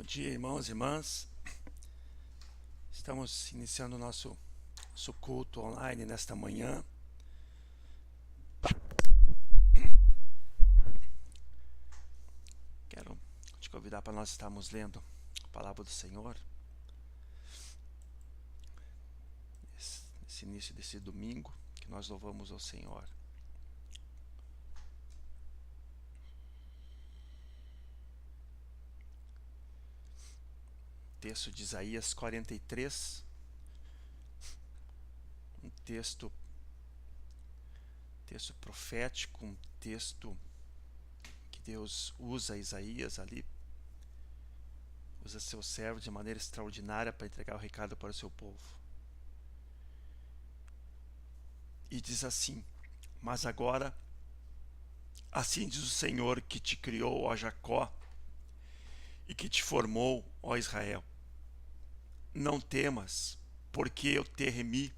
dia, irmãos e irmãs. Estamos iniciando o nosso culto online nesta manhã. Quero te convidar para nós estarmos lendo a palavra do Senhor. Nesse início desse domingo, que nós louvamos ao Senhor. Texto de Isaías 43, um texto profético, um texto que Deus usa Isaías ali, usa seu servo de maneira extraordinária para entregar o recado para o seu povo. E diz assim: mas agora, assim diz o Senhor que te criou, ó Jacó, e que te formou, ó Israel. Não temas, porque eu te remi.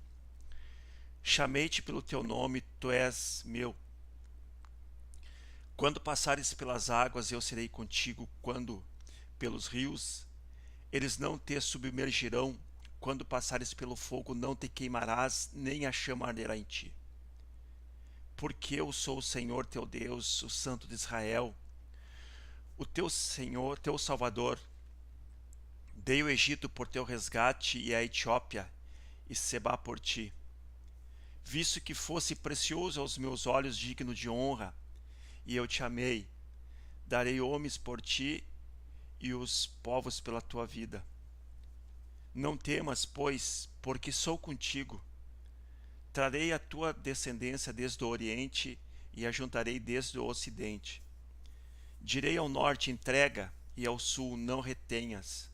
Chamei-te pelo teu nome, tu és meu. Quando passares pelas águas, eu serei contigo. Quando pelos rios, eles não te submergirão. Quando passares pelo fogo, não te queimarás, nem a chama arderá em ti. Porque eu sou o Senhor teu Deus, o Santo de Israel, o teu Senhor, teu Salvador. Dei o Egito por teu resgate e a Etiópia e Sebá por ti. Visto que fosse precioso aos meus olhos, digno de honra, e eu te amei, darei homens por ti e os povos pela tua vida. Não temas, pois, porque sou contigo. Trarei a tua descendência desde o Oriente e a juntarei desde o Ocidente. Direi ao norte, entrega, e ao sul, não retenhas.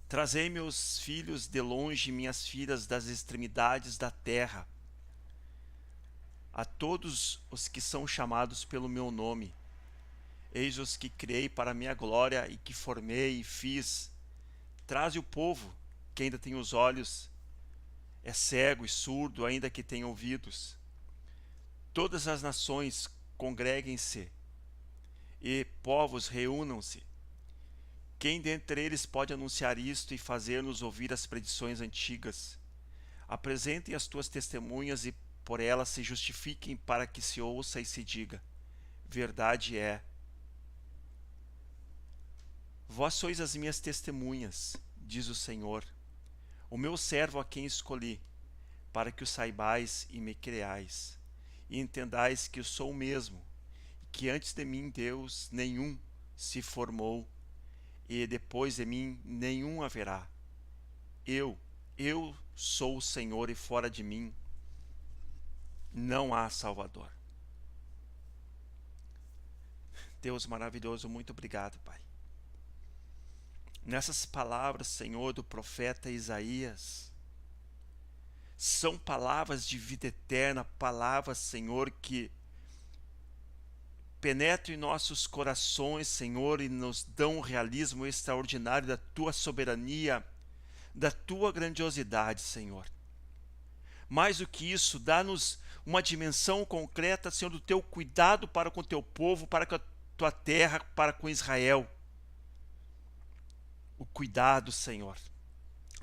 Trazei meus filhos de longe, minhas filhas das extremidades da terra. A todos os que são chamados pelo meu nome, eis os que criei para a minha glória e que formei e fiz. Traze o povo que ainda tem os olhos, é cego e surdo, ainda que tenha ouvidos. Todas as nações congreguem-se e povos reúnam-se. Quem dentre eles pode anunciar isto e fazer-nos ouvir as predições antigas? Apresentem as tuas testemunhas e por elas se justifiquem, para que se ouça e se diga: verdade é. Vós sois as minhas testemunhas, diz o Senhor, o meu servo a quem escolhi, para que o saibais e me creais, e entendais que eu sou o mesmo, e que antes de mim Deus nenhum se formou, e depois de mim nenhum haverá. Eu sou o Senhor, e fora de mim não há Salvador. Deus maravilhoso, muito obrigado, Pai. Nessas palavras, Senhor, do profeta Isaías, são palavras de vida eterna, palavras, Senhor, que penetram em nossos corações, Senhor, e nos dão um realismo extraordinário da Tua soberania, da Tua grandiosidade, Senhor. Mais do que isso, dá-nos uma dimensão concreta, Senhor, do Teu cuidado para com o Teu povo, para com a Tua terra, para com Israel. O cuidado, Senhor,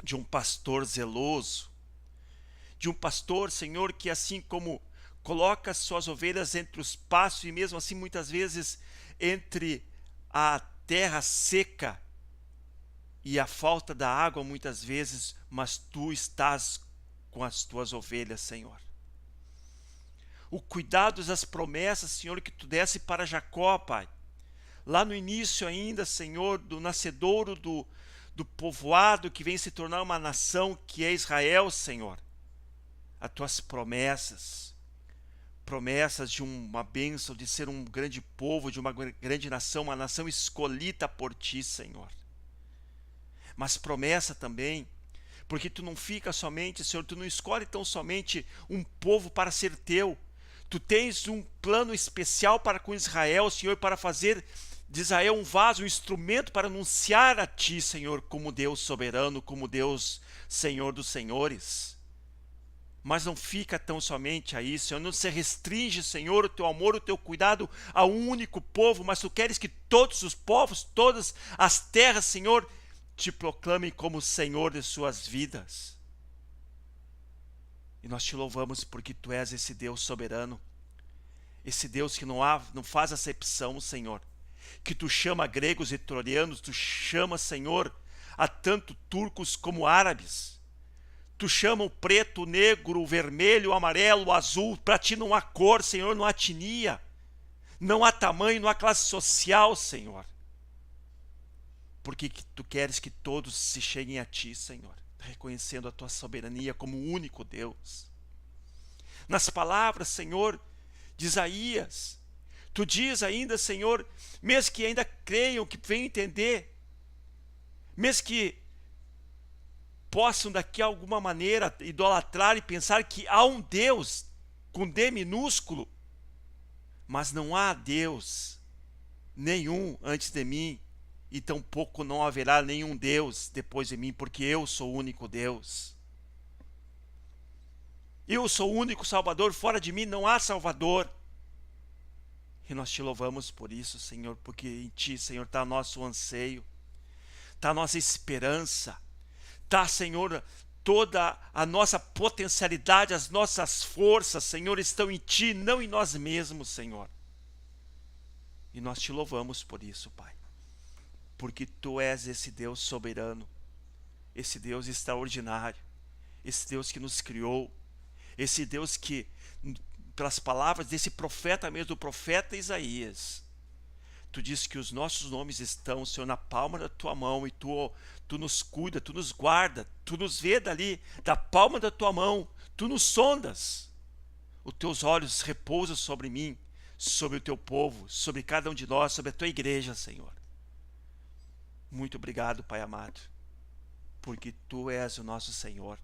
de um pastor zeloso, de um pastor, Senhor, que assim como coloca as suas ovelhas entre os pastos e mesmo assim muitas vezes entre a terra seca e a falta da água muitas vezes, mas Tu estás com as Tuas ovelhas, Senhor. O cuidado das promessas, Senhor, que Tu desse para Jacó, Pai. Lá no início ainda, Senhor, do nascedouro do povoado que vem se tornar uma nação que é Israel, Senhor. As Tuas promessas de uma bênção, de ser um grande povo, de uma grande nação, uma nação escolhida por Ti, Senhor. Mas promessa também, porque Tu não fica somente, Senhor, Tu não escolhe tão somente um povo para ser Teu. Tu tens um plano especial para com Israel, Senhor, para fazer de Israel um vaso, um instrumento para anunciar a Ti, Senhor, como Deus soberano, como Deus, Senhor dos senhores. Mas não fica tão somente aí, Senhor. Não se restringe, Senhor, o teu amor, o teu cuidado a um único povo, mas tu queres que todos os povos, todas as terras, Senhor, te proclamem como Senhor de suas vidas. E nós te louvamos porque tu és esse Deus soberano, esse Deus que não faz acepção, Senhor, que tu chama gregos e troianos, tu chama, Senhor, a tanto turcos como árabes. Tu chama o preto, o negro, o vermelho, o amarelo, o azul. Para ti não há cor, Senhor, não há etnia, não há tamanho, não há classe social, Senhor. Porque tu queres que todos se cheguem a ti, Senhor, reconhecendo a tua soberania como o único Deus. Nas palavras, Senhor, de Isaías, tu diz ainda, Senhor, mesmo que ainda creiam, que venham entender, mesmo que possam daqui a alguma maneira idolatrar e pensar que há um Deus com D minúsculo, mas não há Deus nenhum antes de mim, e tampouco não haverá nenhum Deus depois de mim, porque eu sou o único Deus. Eu sou o único Salvador, fora de mim não há Salvador. E nós te louvamos por isso, Senhor, porque em ti, Senhor, está nosso anseio, está a nossa esperança, está, Senhor, toda a nossa potencialidade, as nossas forças, Senhor, estão em ti, não em nós mesmos, Senhor. E nós te louvamos por isso, Pai, porque tu és esse Deus soberano, esse Deus extraordinário, esse Deus que nos criou, esse Deus que, pelas palavras desse profeta mesmo, do profeta Isaías, tu diz que os nossos nomes estão, Senhor, na palma da tua mão, e tu nos cuida, tu nos guarda, tu nos vê dali, da palma da tua mão, tu nos sondas. Os teus olhos repousam sobre mim, sobre o teu povo, sobre cada um de nós, sobre a tua igreja, Senhor. Muito obrigado, Pai amado, porque tu és o nosso Senhor,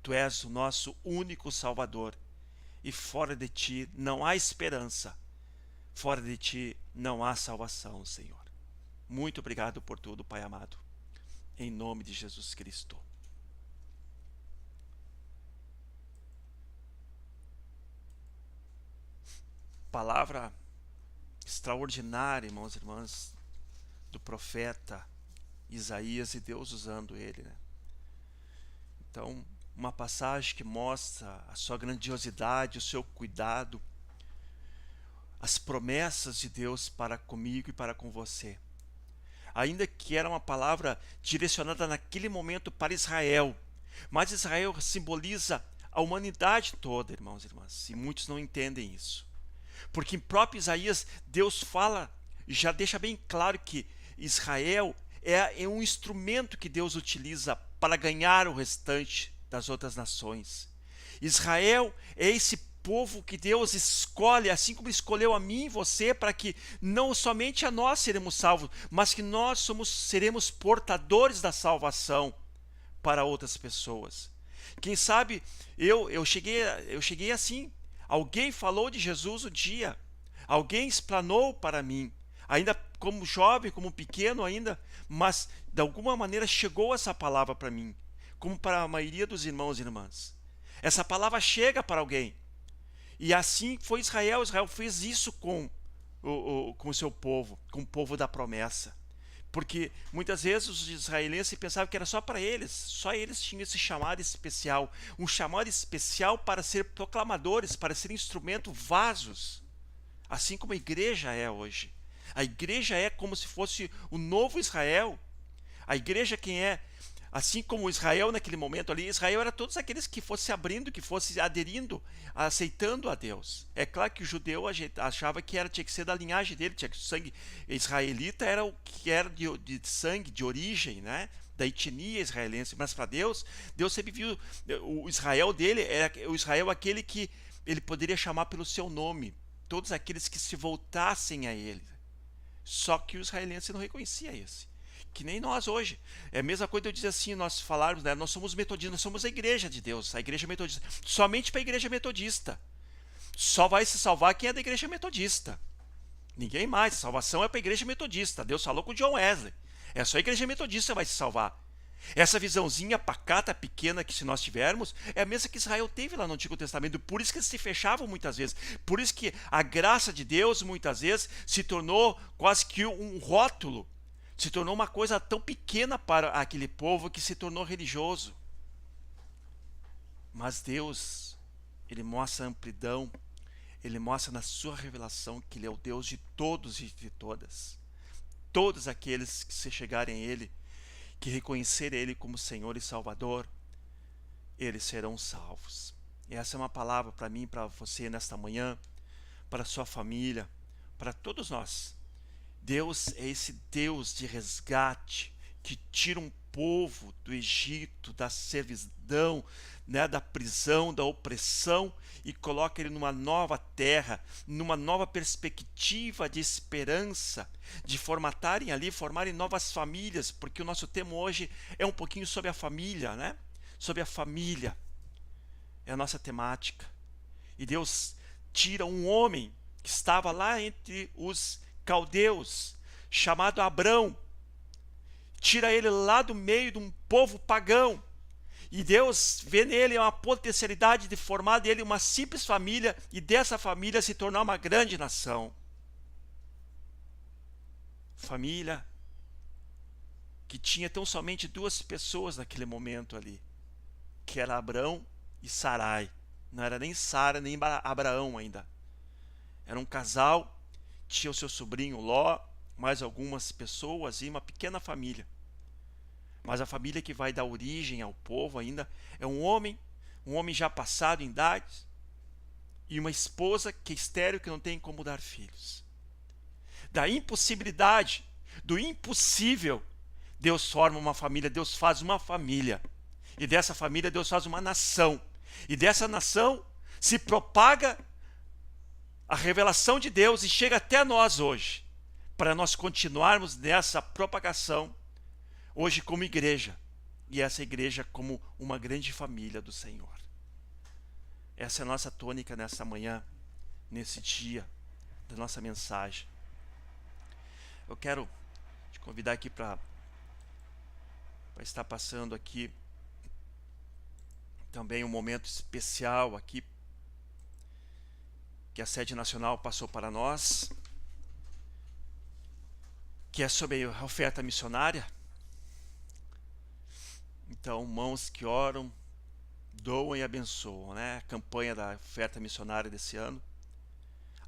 tu és o nosso único Salvador, e fora de ti não há esperança, fora de ti não há salvação, Senhor. Muito obrigado por tudo, Pai amado, em nome de Jesus Cristo. Palavra extraordinária, irmãos e irmãs, do profeta Isaías, e Deus usando ele, né? Então, uma passagem que mostra a sua grandiosidade, o seu cuidado, as promessas de Deus para comigo e para com você. Ainda que era uma palavra direcionada naquele momento para Israel, mas Israel simboliza a humanidade toda, irmãos e irmãs, e muitos não entendem isso. Porque em próprio Isaías, Deus fala, já deixa bem claro que Israel é um instrumento que Deus utiliza para ganhar o restante das outras nações. Israel é esse povo que Deus escolhe, assim como escolheu a mim e você, para que não somente a nós seremos salvos, mas que nós seremos portadores da salvação para outras pessoas. Quem sabe eu cheguei assim, alguém falou de Jesus um dia, alguém explanou para mim, ainda como jovem, como pequeno ainda, mas de alguma maneira chegou essa palavra para mim, como para a maioria dos irmãos e irmãs. Essa palavra chega para alguém. E assim foi Israel. Israel fez isso com o seu povo, com o povo da promessa. Porque muitas vezes os israelenses pensavam que era só para eles, só eles tinham esse chamado especial, um chamado especial para ser proclamadores, para ser instrumento, vasos, assim como a igreja é hoje. A igreja é como se fosse o novo Israel. A igreja quem é? Assim como Israel naquele momento ali, Israel era todos aqueles que fossem se abrindo, que fossem aderindo, aceitando a Deus. É claro que o judeu achava que tinha que ser da linhagem dele, tinha que o sangue israelita era o que era de sangue, de origem, né? Da etnia israelense. Mas para Deus, Deus sempre viu o Israel dele, era o Israel aquele que ele poderia chamar pelo seu nome, todos aqueles que se voltassem a ele. Só que o israelense não reconhecia esse. Que nem nós hoje. É a mesma coisa eu dizer assim, nós falarmos, né? Nós somos metodistas, nós somos a igreja de Deus, a igreja metodista. Somente para a igreja metodista. Só vai se salvar quem é da igreja metodista. Ninguém mais. A salvação é para a igreja metodista. Deus falou com o John Wesley. É só a igreja metodista que vai se salvar. Essa visãozinha pacata, pequena, que se nós tivermos, é a mesma que Israel teve lá no Antigo Testamento. Por isso que eles se fechavam muitas vezes. Por isso que a graça de Deus, muitas vezes, se tornou quase que um rótulo. Se tornou uma coisa tão pequena para aquele povo que se tornou religioso. Mas Deus, Ele mostra a amplidão. Ele mostra na sua revelação que Ele é o Deus de todos e de todas. Todos aqueles que se chegarem a Ele, que reconhecerem Ele como Senhor e Salvador, eles serão salvos. E essa é uma palavra para mim, para você nesta manhã, para a sua família, para todos nós. Deus é esse Deus de resgate que tira um povo do Egito, da servidão, né, da prisão, da opressão, e coloca ele numa nova terra, numa nova perspectiva de esperança, de formarem novas famílias, porque o nosso tema hoje é um pouquinho sobre a família, né? Sobre a família, é a nossa temática. E Deus tira um homem que estava lá entre os caldeus, chamado Abrão, tira ele lá do meio de um povo pagão, e Deus vê nele uma potencialidade de formar dele uma simples família, e dessa família se tornar uma grande nação. Família que tinha tão somente duas pessoas naquele momento ali, que era Abrão e Sarai. Não era nem Sara nem Abraão ainda. Era um casal, tinha o seu sobrinho Ló, mais algumas pessoas e uma pequena família. Mas a família que vai dar origem ao povo ainda é um homem já passado em idades, e uma esposa que é estéril, que não tem como dar filhos. Da impossibilidade, do impossível, Deus forma uma família, Deus faz uma família. E dessa família Deus faz uma nação. E dessa nação se propaga a revelação de Deus e chega até nós hoje, para nós continuarmos nessa propagação hoje como igreja, e essa igreja como uma grande família do Senhor. Essa é a nossa tônica nessa manhã, nesse dia da nossa mensagem. Eu quero te convidar aqui para estar passando aqui também um momento especial aqui que a Sede Nacional passou para nós, que é sobre a oferta missionária. Então, mãos que oram, doam e abençoam, né? A campanha da oferta missionária desse ano.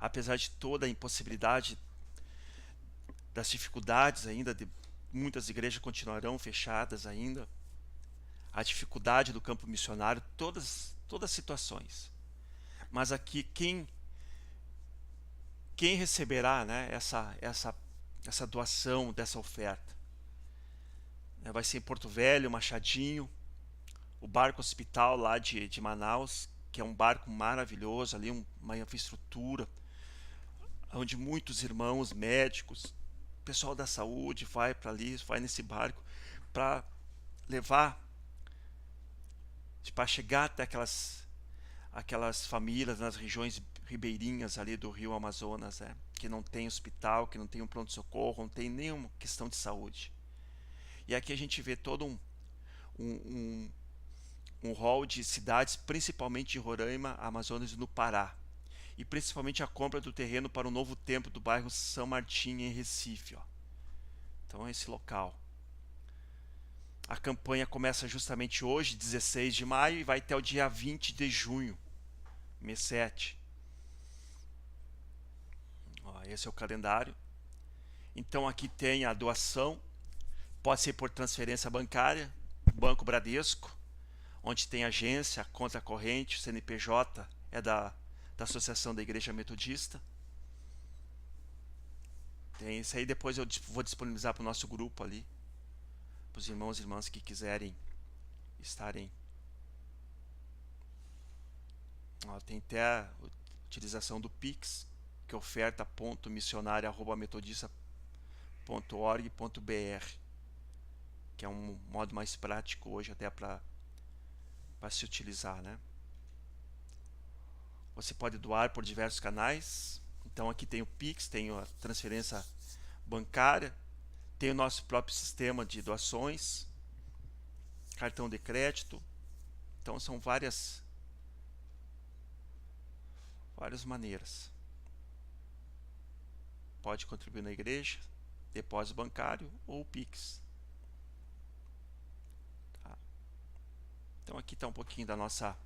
Apesar de toda a impossibilidade, das dificuldades ainda, de muitas igrejas continuarão fechadas ainda, a dificuldade do campo missionário, todas as situações. Mas aqui, quem receberá, né, essa doação dessa oferta? Vai ser em Porto Velho, Machadinho, o Barco Hospital lá de Manaus, que é um barco maravilhoso, ali uma infraestrutura, onde muitos irmãos médicos, pessoal da saúde vai para ali, vai nesse barco para levar, para chegar até aquelas famílias nas regiões ribeirinhas ali do rio Amazonas, que não tem hospital, que não tem um pronto-socorro, não tem nenhuma questão de saúde. E aqui a gente vê todo um rol de cidades, principalmente de Roraima, Amazonas e no Pará. E principalmente a compra do terreno para o novo templo do bairro São Martim, em Recife. Ó. Então é esse local. A campanha começa justamente hoje, 16 de maio, e vai até o dia 20 de junho, mês 7. Ó, esse é o calendário. Então aqui tem a doação. Pode ser por transferência bancária, Banco Bradesco, onde tem agência, conta corrente, CNPJ é da Associação da Igreja Metodista. Tem isso aí, depois eu vou disponibilizar para o nosso grupo ali, para os irmãos e irmãs que quiserem estarem. Ó, tem até a utilização do Pix, que é oferta.missionaria@metodista.org.br, que é um modo mais prático hoje até para se utilizar, né? Você pode doar por diversos canais. Então aqui tem o Pix, tem a transferência bancária, tem o nosso próprio sistema de doações, cartão de crédito. Então são várias maneiras. Pode contribuir na igreja, depósito bancário ou Pix. Tá. Então aqui está um pouquinho da nossa...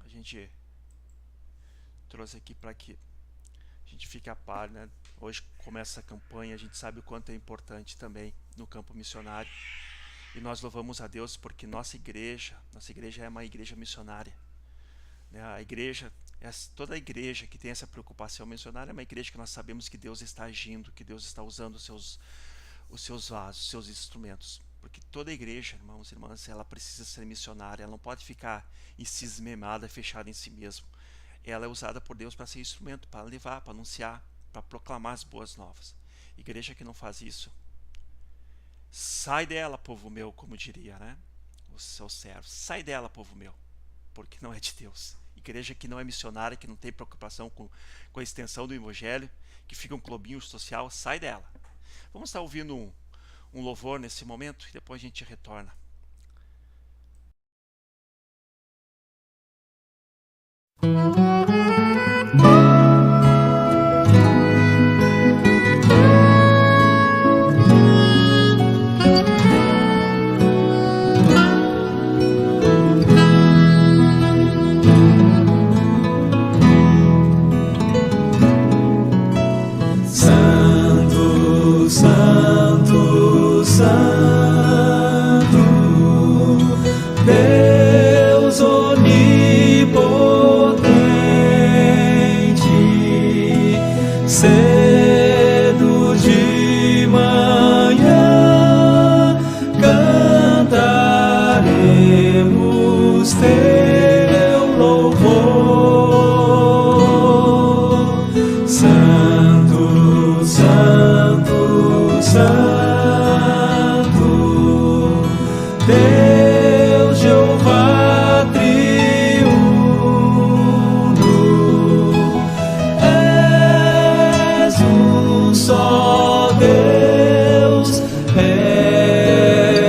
A gente trouxe aqui para que a gente fique a par, né? Hoje começa a campanha, a gente sabe o quanto é importante também no campo missionário. E nós louvamos a Deus porque nossa igreja é uma igreja missionária, né? A igreja, toda a igreja que tem essa preocupação missionária é uma igreja que nós sabemos que Deus está agindo, que Deus está usando os seus vasos, os seus instrumentos. Porque toda igreja, irmãos e irmãs, ela precisa ser missionária, ela não pode ficar encismada, fechada em si mesma. Ela é usada por Deus para ser instrumento, para levar, para anunciar, para proclamar as boas novas. Igreja que não faz isso, sai dela, povo meu, como diria, né? Os seus servos. Sai dela, povo meu, porque não é de Deus. Igreja que não é missionária, que não tem preocupação com a extensão do evangelho, que fica um clubinho social, sai dela. Vamos estar ouvindo um louvor nesse momento e depois a gente retorna. Santo, Santo, Santo, Deus onipotente, cedo de manhã cantaremos teu louvor. Santo, Santo, Santo, Deus Jeová triuno, és um só Deus,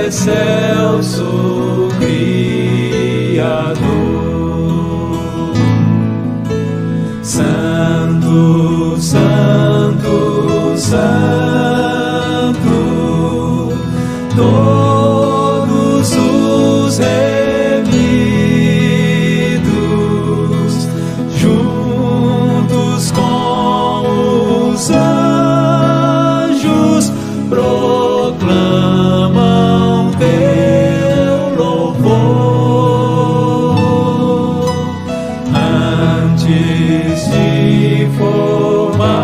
excelso Criador. Santo, Santo, Santo, todos os remidos, juntos com os anjos, proclamam teu louvor. Antes de formar-se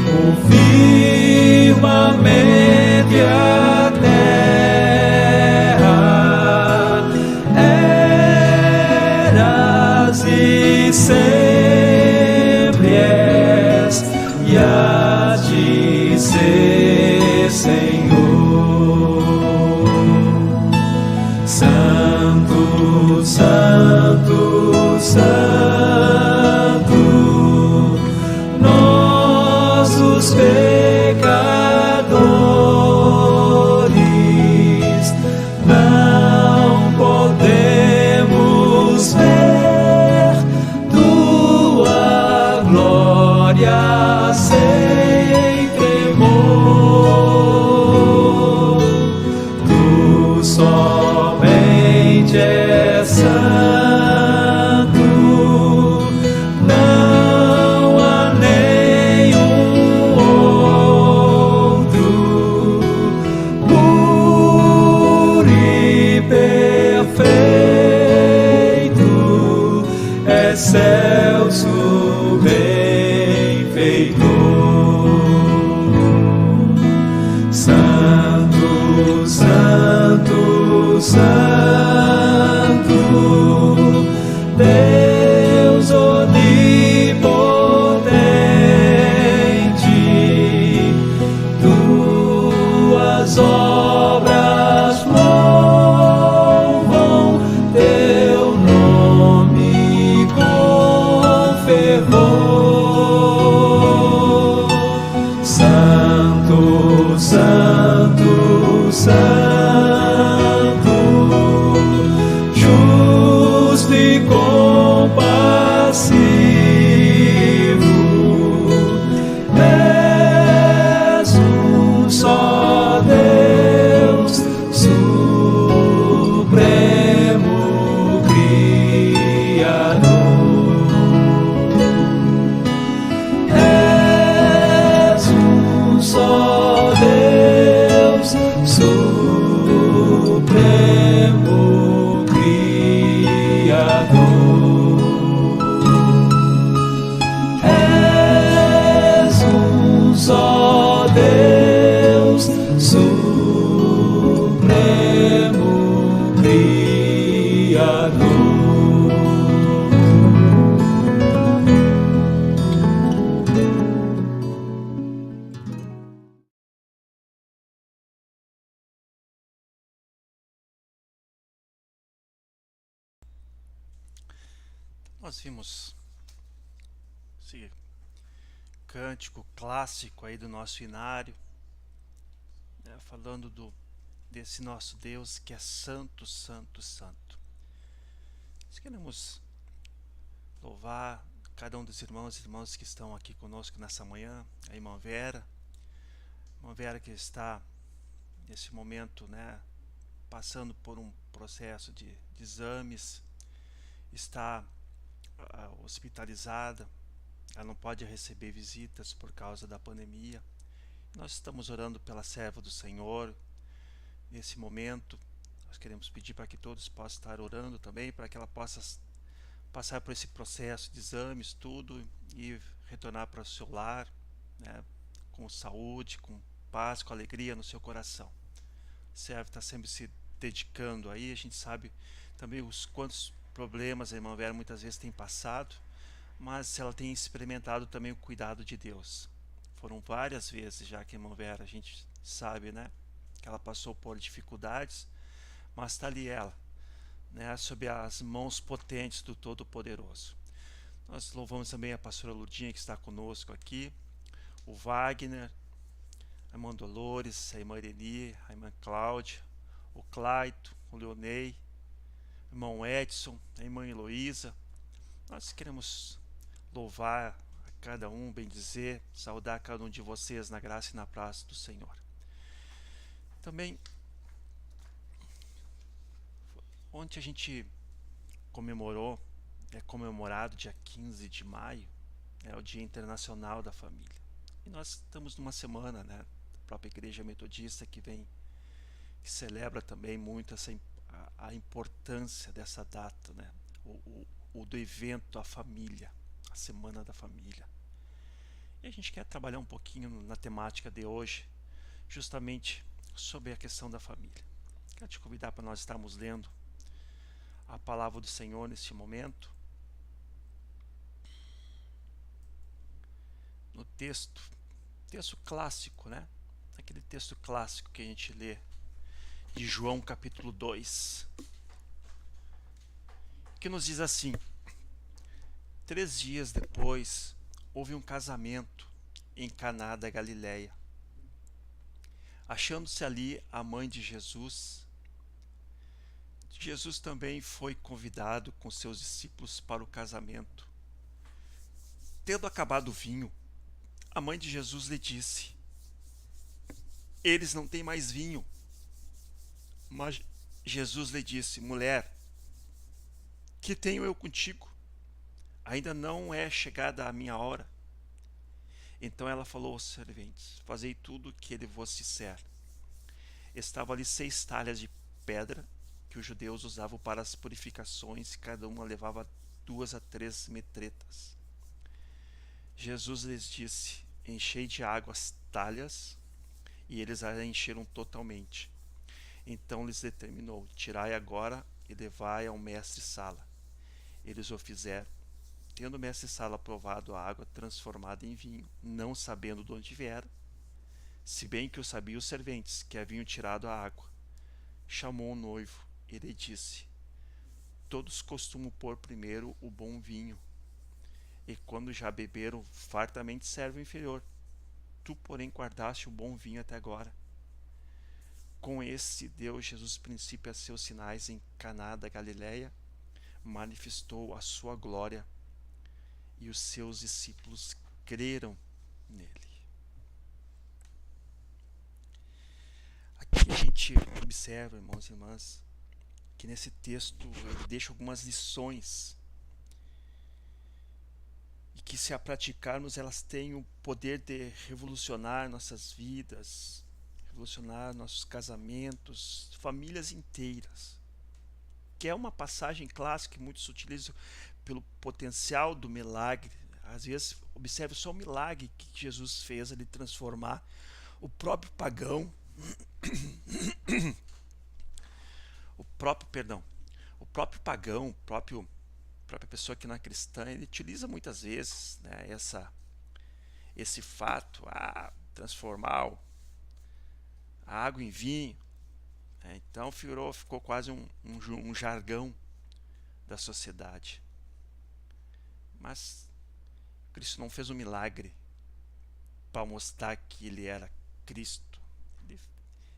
o firmamento e a terra, eras e sempre és, e hás de ser, Senhor. Santo, Santo, Santo, nós os pecadores não podemos ver tua glória sem temor. Tu somente és santo, não há nenhum outro, puro e perfeito, excelso benfeitor. Santo, Santo, Santo, Deus onipotente, tuas obras louvam teu nome com Nós vimos esse cântico clássico aí do nosso inário, né, falando desse nosso Deus que é santo, santo, santo. Nós queremos louvar cada um dos irmãos e irmãs que estão aqui conosco nessa manhã, a irmã Vera que está nesse momento, né, passando por um processo de exames, está hospitalizada, ela não pode receber visitas por causa da pandemia. Nós estamos orando pela serva do Senhor nesse momento. Nós queremos pedir para que todos possam estar orando também, para que ela possa passar por esse processo de exames, tudo, e retornar para o seu lar, né, com saúde, com paz, com alegria no seu coração. O servo está sempre se dedicando aí, a gente sabe também os quantos problemas a irmã Vera muitas vezes tem passado, mas ela tem experimentado também o cuidado de Deus. Foram várias vezes já que a irmã Vera, a gente sabe, né, que ela passou por dificuldades, mas está ali ela, né, sob as mãos potentes do Todo-Poderoso. Nós louvamos também a pastora Lurdinha que está conosco aqui, o Wagner, a irmã Dolores, a irmã Ireni, a irmã Cláudia, o Claito, o Leonei, o irmão Edson, a irmã Heloísa. Nós queremos louvar a cada um, bendizer, saudar cada um de vocês na graça e na paz do Senhor. Também, ontem a gente é comemorado dia 15 de maio, é o Dia Internacional da Família. E nós estamos numa semana, né, da própria Igreja Metodista que celebra também muito a importância dessa data, né, o do evento a família, a Semana da Família. E a gente quer trabalhar um pouquinho na temática de hoje, justamente sobre a questão da família. Quero te convidar para nós estarmos lendo a palavra do Senhor neste momento. No texto clássico, né? Aquele texto clássico que a gente lê de João capítulo 2, que nos diz assim: 3 dias depois houve um casamento em Caná da Galileia. Achando-se ali a mãe de Jesus, Jesus também foi convidado com seus discípulos para o casamento. Tendo acabado o vinho, a mãe de Jesus lhe disse: eles não têm mais vinho. Mas Jesus lhe disse: mulher, que tenho eu contigo? Ainda não é chegada a minha hora. Então ela falou aos serventes: fazei tudo o que ele vos disser. Estavam ali 6 talhas de pedra que os judeus usavam para as purificações, e cada uma levava 2 a 3 metretas. Jesus lhes disse: enchei de água as talhas, e eles a encheram totalmente. Então lhes determinou: tirai agora e levai ao mestre-sala. Eles o fizeram. Tendo o mestre-sala provado a água transformada em vinho, não sabendo de onde viera, se bem que o sabiam os serventes que haviam tirado a água, chamou o noivo e lhe disse: todos costumam pôr primeiro o bom vinho, e quando já beberam fartamente serve o inferior. Tu, porém, guardaste o bom vinho até agora. Com esse deu Jesus princípio a seus sinais em Caná da Galileia, manifestou a sua glória, e os seus discípulos creram nele. Aqui a gente observa, irmãos e irmãs, que nesse texto ele deixa algumas lições, e que, se a praticarmos, elas têm o poder de revolucionar nossas vidas, revolucionar nossos casamentos, famílias inteiras. Que é uma passagem clássica que muitos utilizam pelo potencial do milagre. Às vezes, observe só o milagre que Jesus fez ali, transformar o próprio pagão, a própria pessoa que não é cristã, ele utiliza muitas vezes, né, esse fato, transformar a água em vinho. Então ficou quase um jargão da sociedade. Mas Cristo não fez um milagre para mostrar que ele era Cristo.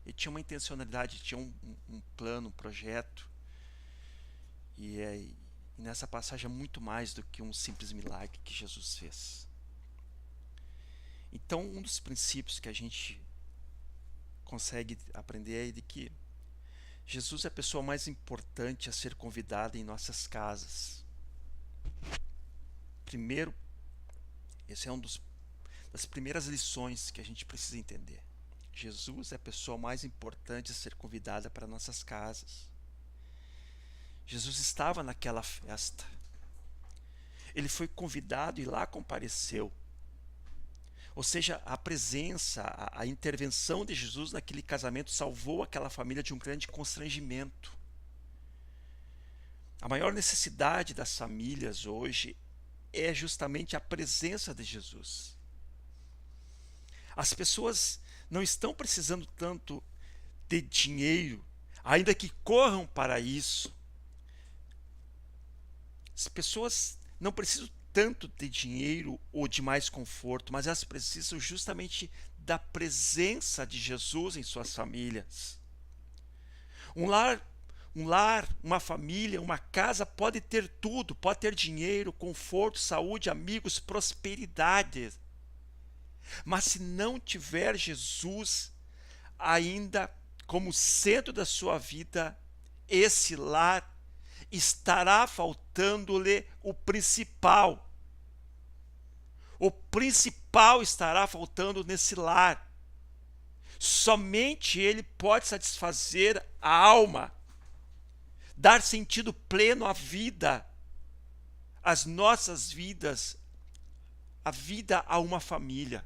Ele tinha uma intencionalidade, tinha um plano, um projeto. E nessa passagem é muito mais do que um simples milagre que Jesus fez. Então, um dos princípios que a gente consegue aprender é de que Jesus é a pessoa mais importante a ser convidada em nossas casas. Primeiro, esse é das primeiras lições que a gente precisa entender. Jesus é a pessoa mais importante a ser convidada para nossas casas. Jesus estava naquela festa. Ele foi convidado e lá compareceu. Ou seja, a presença, a intervenção de Jesus naquele casamento salvou aquela família de um grande constrangimento. A maior necessidade das famílias hoje é justamente a presença de Jesus. As pessoas não estão precisando tanto de dinheiro, ainda que corram para isso. As pessoas não precisam tanto de dinheiro ou de mais conforto, mas elas precisam justamente da presença de Jesus em suas famílias. Um lar, uma família, uma casa pode ter tudo, pode ter dinheiro, conforto, saúde, amigos, prosperidade. Mas se não tiver Jesus ainda como centro da sua vida, esse lar estará faltando-lhe o principal. O principal estará faltando nesse lar. Somente ele pode satisfazer a alma, dar sentido pleno à vida, às nossas vidas, a vida a uma família.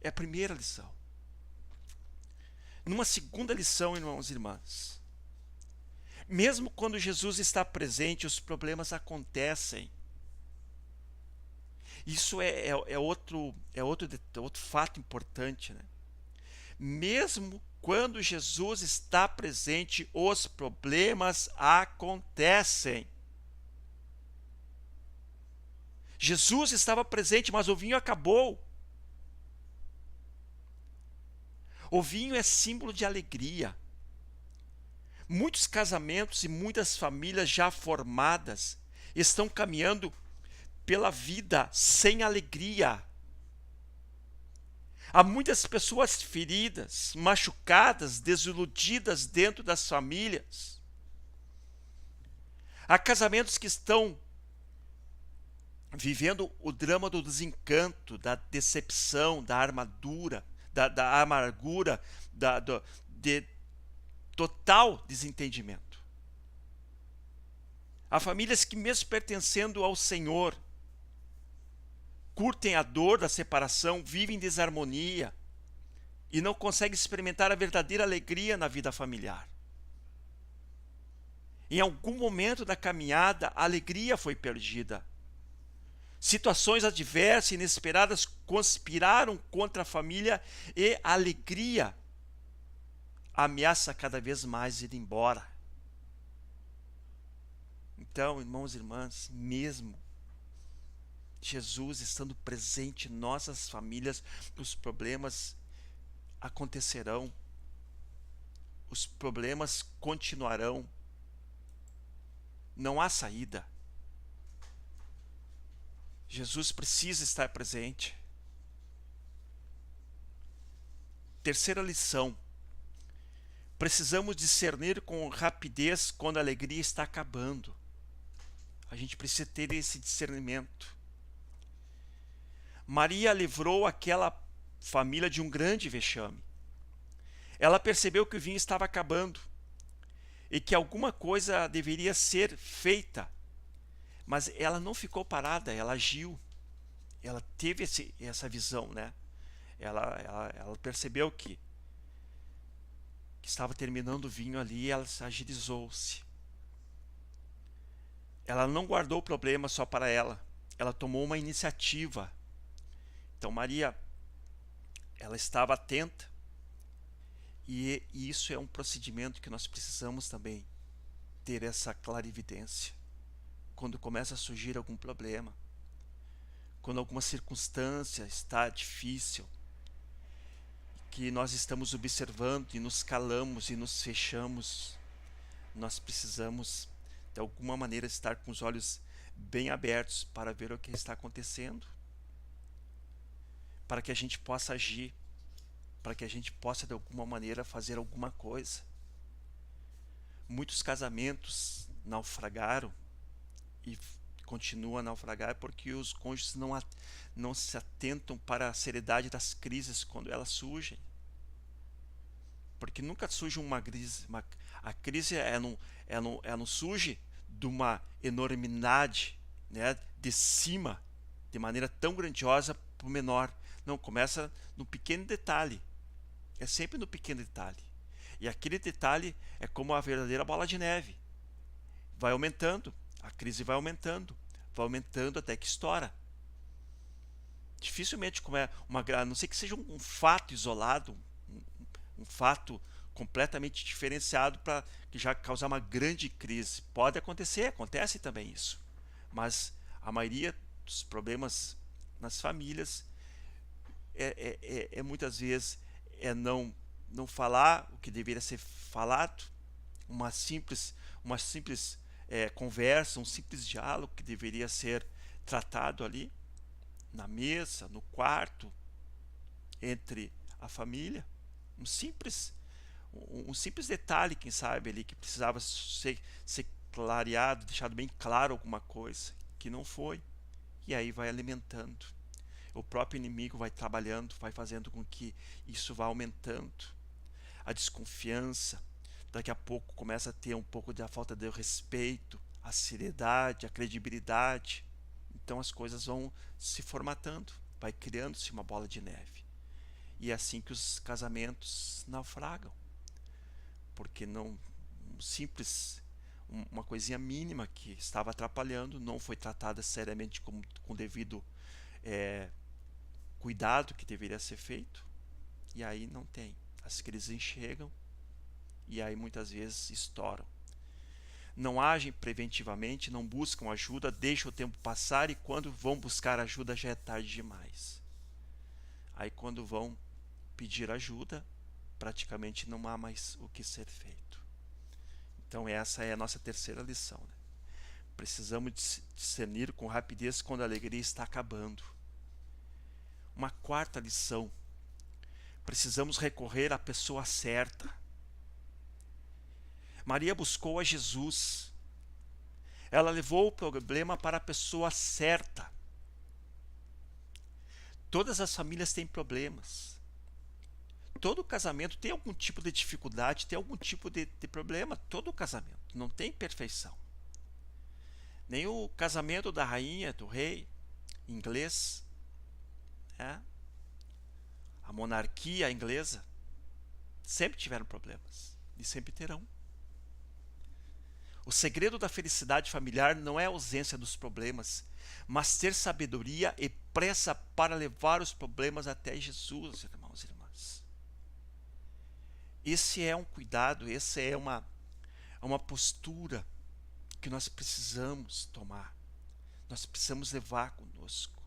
É a primeira lição. Numa segunda lição, irmãos e irmãs, mesmo quando Jesus está presente, os problemas acontecem. Isso é outro fato importante, né? Mesmo quando Jesus está presente, os problemas acontecem. Jesus estava presente, mas o vinho acabou. O vinho é símbolo de alegria. Muitos casamentos e muitas famílias já formadas estão caminhando pela vida sem alegria. Há muitas pessoas feridas, machucadas, desiludidas dentro das famílias. Há casamentos que estão vivendo o drama do desencanto, da decepção, da amargura, de total desentendimento. Há famílias que, mesmo pertencendo ao Senhor, curtem a dor da separação, vivem em desarmonia e não conseguem experimentar a verdadeira alegria na vida familiar. Em algum momento da caminhada, a alegria foi perdida. Situações adversas e inesperadas conspiraram contra a família e a alegria ameaça cada vez mais ir embora. Então, irmãos e irmãs, mesmo Jesus estando presente em nossas famílias, os problemas acontecerão, os problemas continuarão, não há saída. Jesus precisa estar presente. Terceira lição: precisamos discernir com rapidez quando a alegria está acabando. A gente precisa ter esse discernimento. Maria livrou aquela família de um grande vexame. Ela percebeu que o vinho estava acabando e que alguma coisa deveria ser feita. Mas ela não ficou parada, ela agiu. Ela teve essa visão, né? Ela percebeu que estava terminando o vinho ali e ela agilizou-se. Ela não guardou o problema só para ela. Ela tomou uma iniciativa. Então Maria, ela estava atenta. E isso é um procedimento que nós precisamos também ter essa clarividência. quando começa a surgir algum problema, quando alguma circunstância está difícil, que nós estamos observando e nos calamos e nos fechamos, nós precisamos de alguma maneira estar com os olhos bem abertos para ver o que está acontecendo, para que a gente possa agir, para que a gente possa de alguma maneira fazer alguma coisa. Muitos casamentos naufragaram e continuam a naufragar porque os cônjuges não se atentam para a seriedade das crises quando elas surgem. Porque nunca surge uma crise. A crise não surge de uma enormidade, né, de cima, de maneira tão grandiosa para o menor. Não, começa no pequeno detalhe. É sempre no pequeno detalhe. E aquele detalhe é como a verdadeira bola de neve. Vai aumentando, a crise vai aumentando até que estoura. Dificilmente, a não ser que seja um fato isolado, um fato completamente diferenciado para que já causar uma grande crise. Pode acontecer, acontece também isso. Mas a maioria dos problemas nas famílias muitas vezes não falar o que deveria ser falado, uma simples conversa, um simples diálogo que deveria ser tratado ali na mesa, no quarto, entre a família, um simples detalhe, quem sabe ali, que precisava ser clareado, deixado bem claro alguma coisa que não foi, e aí vai alimentando. O próprio inimigo vai trabalhando, vai fazendo com que isso vá aumentando. A desconfiança, daqui a pouco começa a ter um pouco da falta de respeito, a seriedade, a credibilidade. Então as coisas vão se formatando, vai criando-se uma bola de neve. E é assim que os casamentos naufragam. Porque uma coisinha mínima que estava atrapalhando não foi tratada seriamente com devido cuidado que deveria ser feito, e aí não tem. As crises chegam e aí muitas vezes estouram. Não agem preventivamente, não buscam ajuda, deixam o tempo passar e quando vão buscar ajuda já é tarde demais. Aí quando vão pedir ajuda, praticamente não há mais o que ser feito. Então essa é a nossa terceira lição, né? Precisamos discernir com rapidez quando a alegria está acabando. Uma quarta lição: precisamos recorrer à pessoa certa. Maria buscou a Jesus. Ela levou o problema para a pessoa certa. Todas as famílias têm problemas. Todo casamento tem algum tipo de dificuldade, tem algum tipo de problema. Todo casamento não tem perfeição. Nem o casamento da rainha, do rei inglês, a monarquia inglesa, sempre tiveram problemas e sempre terão. O segredo da felicidade familiar não é a ausência dos problemas, mas ter sabedoria e pressa para levar os problemas até Jesus, irmãos e irmãs. Esse é um cuidado, essa é uma postura que nós precisamos tomar. Nós precisamos levar conosco.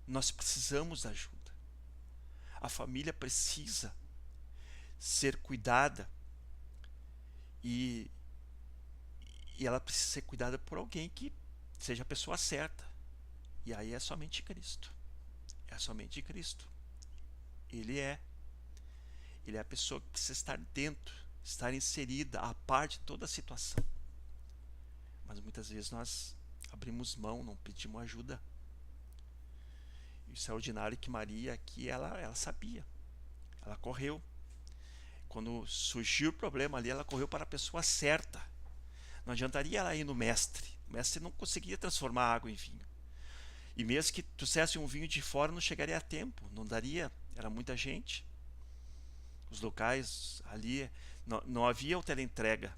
Nós precisamos da ajuda. A família precisa ser cuidada e ela precisa ser cuidada por alguém que seja a pessoa certa. E aí é somente Cristo. É somente Cristo. Ele é a pessoa que precisa estar dentro, estar inserida, a par de toda a situação. Mas muitas vezes nós abrimos mão, não pedimos ajuda. E o extraordinário é que Maria aqui, ela sabia. Ela correu. Quando surgiu o problema ali, ela correu para a pessoa certa. Não adiantaria ela ir no mestre. O mestre não conseguia transformar água em vinho. E mesmo que trouxesse um vinho de fora, não chegaria a tempo. Não daria. Era muita gente. Os locais ali, não havia o teleentrega.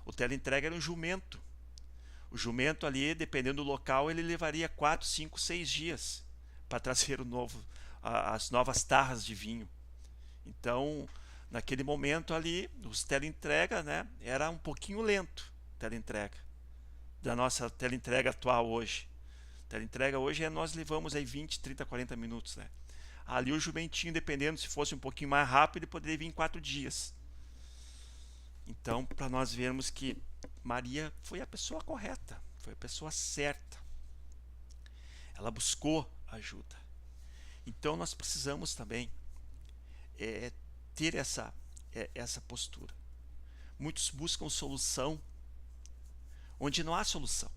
O teleentrega era um jumento. O jumento ali, dependendo do local, ele levaria 4, 5, 6 dias para trazer as novas tarras de vinho. Então, naquele momento ali, os teleentrega, né, era um pouquinho lento, teleentrega. da nossa teleentrega atual hoje. Teleentrega hoje nós levamos aí 20, 30, 40 minutos, né? Ali o jumentinho, dependendo, se fosse um pouquinho mais rápido, ele poderia vir em 4 dias. Então, para nós vermos que Maria foi a pessoa correta, foi a pessoa certa. Ela buscou ajuda. Então, nós precisamos também ter essa postura. Muitos buscam solução onde não há solução.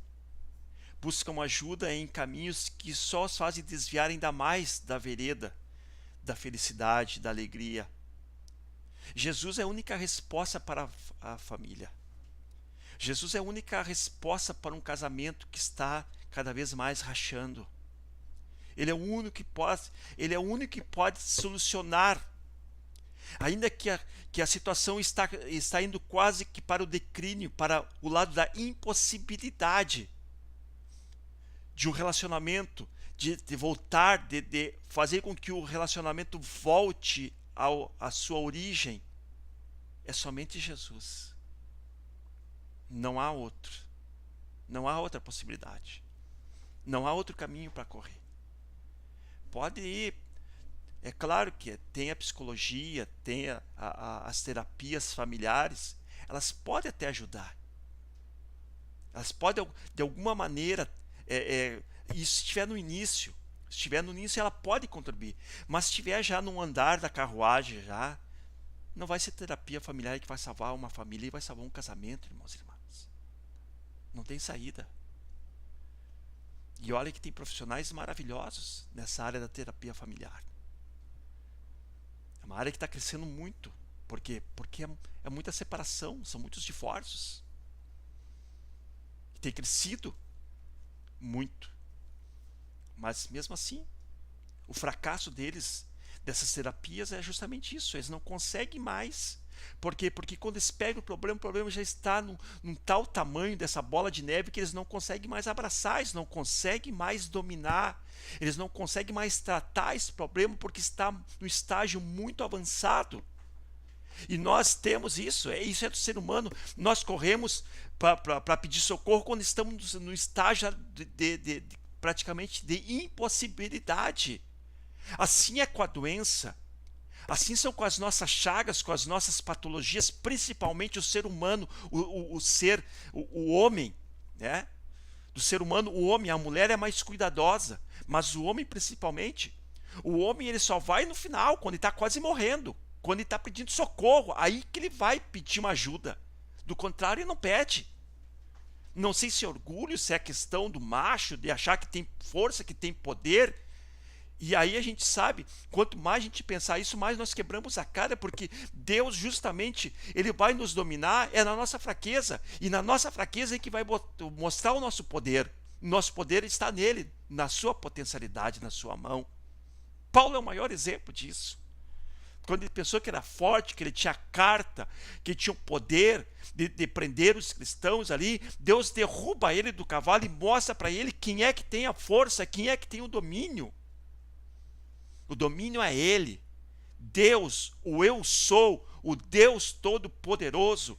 Buscam ajuda em caminhos que só os fazem desviar ainda mais da vereda, da felicidade, da alegria. Jesus é a única resposta para a família. Jesus é a única resposta para um casamento que está cada vez mais rachando. Ele é o único que pode solucionar. Ainda que a situação está indo quase que para o declínio, para o lado da impossibilidade de um relacionamento, de voltar, de fazer com que o relacionamento volte à sua origem, é somente Jesus. Não há outro. Não há outra possibilidade. Não há outro caminho para correr. Pode ir. É claro que tem a psicologia, tem as terapias familiares, elas podem até ajudar. Elas podem, de alguma maneira, isso se estiver no início. Se estiver no início, ela pode contribuir. Mas se estiver já no andar da carruagem, não vai ser terapia familiar que vai salvar uma família e vai salvar um casamento, irmãos e irmãs. Não tem saída. E olha que tem profissionais maravilhosos nessa área da terapia familiar. É uma área que está crescendo muito. Por quê? Porque é muita separação, são muitos divórcios. Tem crescido muito. Mas mesmo assim, o fracasso dessas terapias é justamente isso. Eles não conseguem mais. Por quê? Porque quando eles pegam o problema já está num tal tamanho dessa bola de neve que eles não conseguem mais abraçar, eles não conseguem mais dominar, eles não conseguem mais tratar esse problema porque está no estágio muito avançado. E nós temos isso é do ser humano. Nós corremos para pedir socorro quando estamos no estágio praticamente de impossibilidade. Assim é com a doença. Assim são com as nossas chagas, com as nossas patologias, principalmente o ser humano, o homem, né? Do ser humano, o homem, a mulher é mais cuidadosa, mas o homem principalmente, o homem ele só vai no final, quando ele está quase morrendo, quando ele está pedindo socorro, aí que ele vai pedir uma ajuda. Do contrário, ele não pede. Não sei se é orgulho, se é questão do macho, de achar que tem força, que tem poder. E aí a gente sabe, quanto mais a gente pensar isso, mais nós quebramos a cara, porque Deus justamente, Ele vai nos dominar, na nossa fraqueza. E na nossa fraqueza é que vai mostrar o nosso poder. Nosso poder está nele, na sua potencialidade, na sua mão. Paulo é o maior exemplo disso. Quando ele pensou que era forte, que ele tinha carta, que tinha o poder de prender os cristãos ali, Deus derruba ele do cavalo e mostra para ele quem é que tem a força, quem é que tem o domínio. O domínio é ele. Deus, o eu sou, o Deus Todo-Poderoso,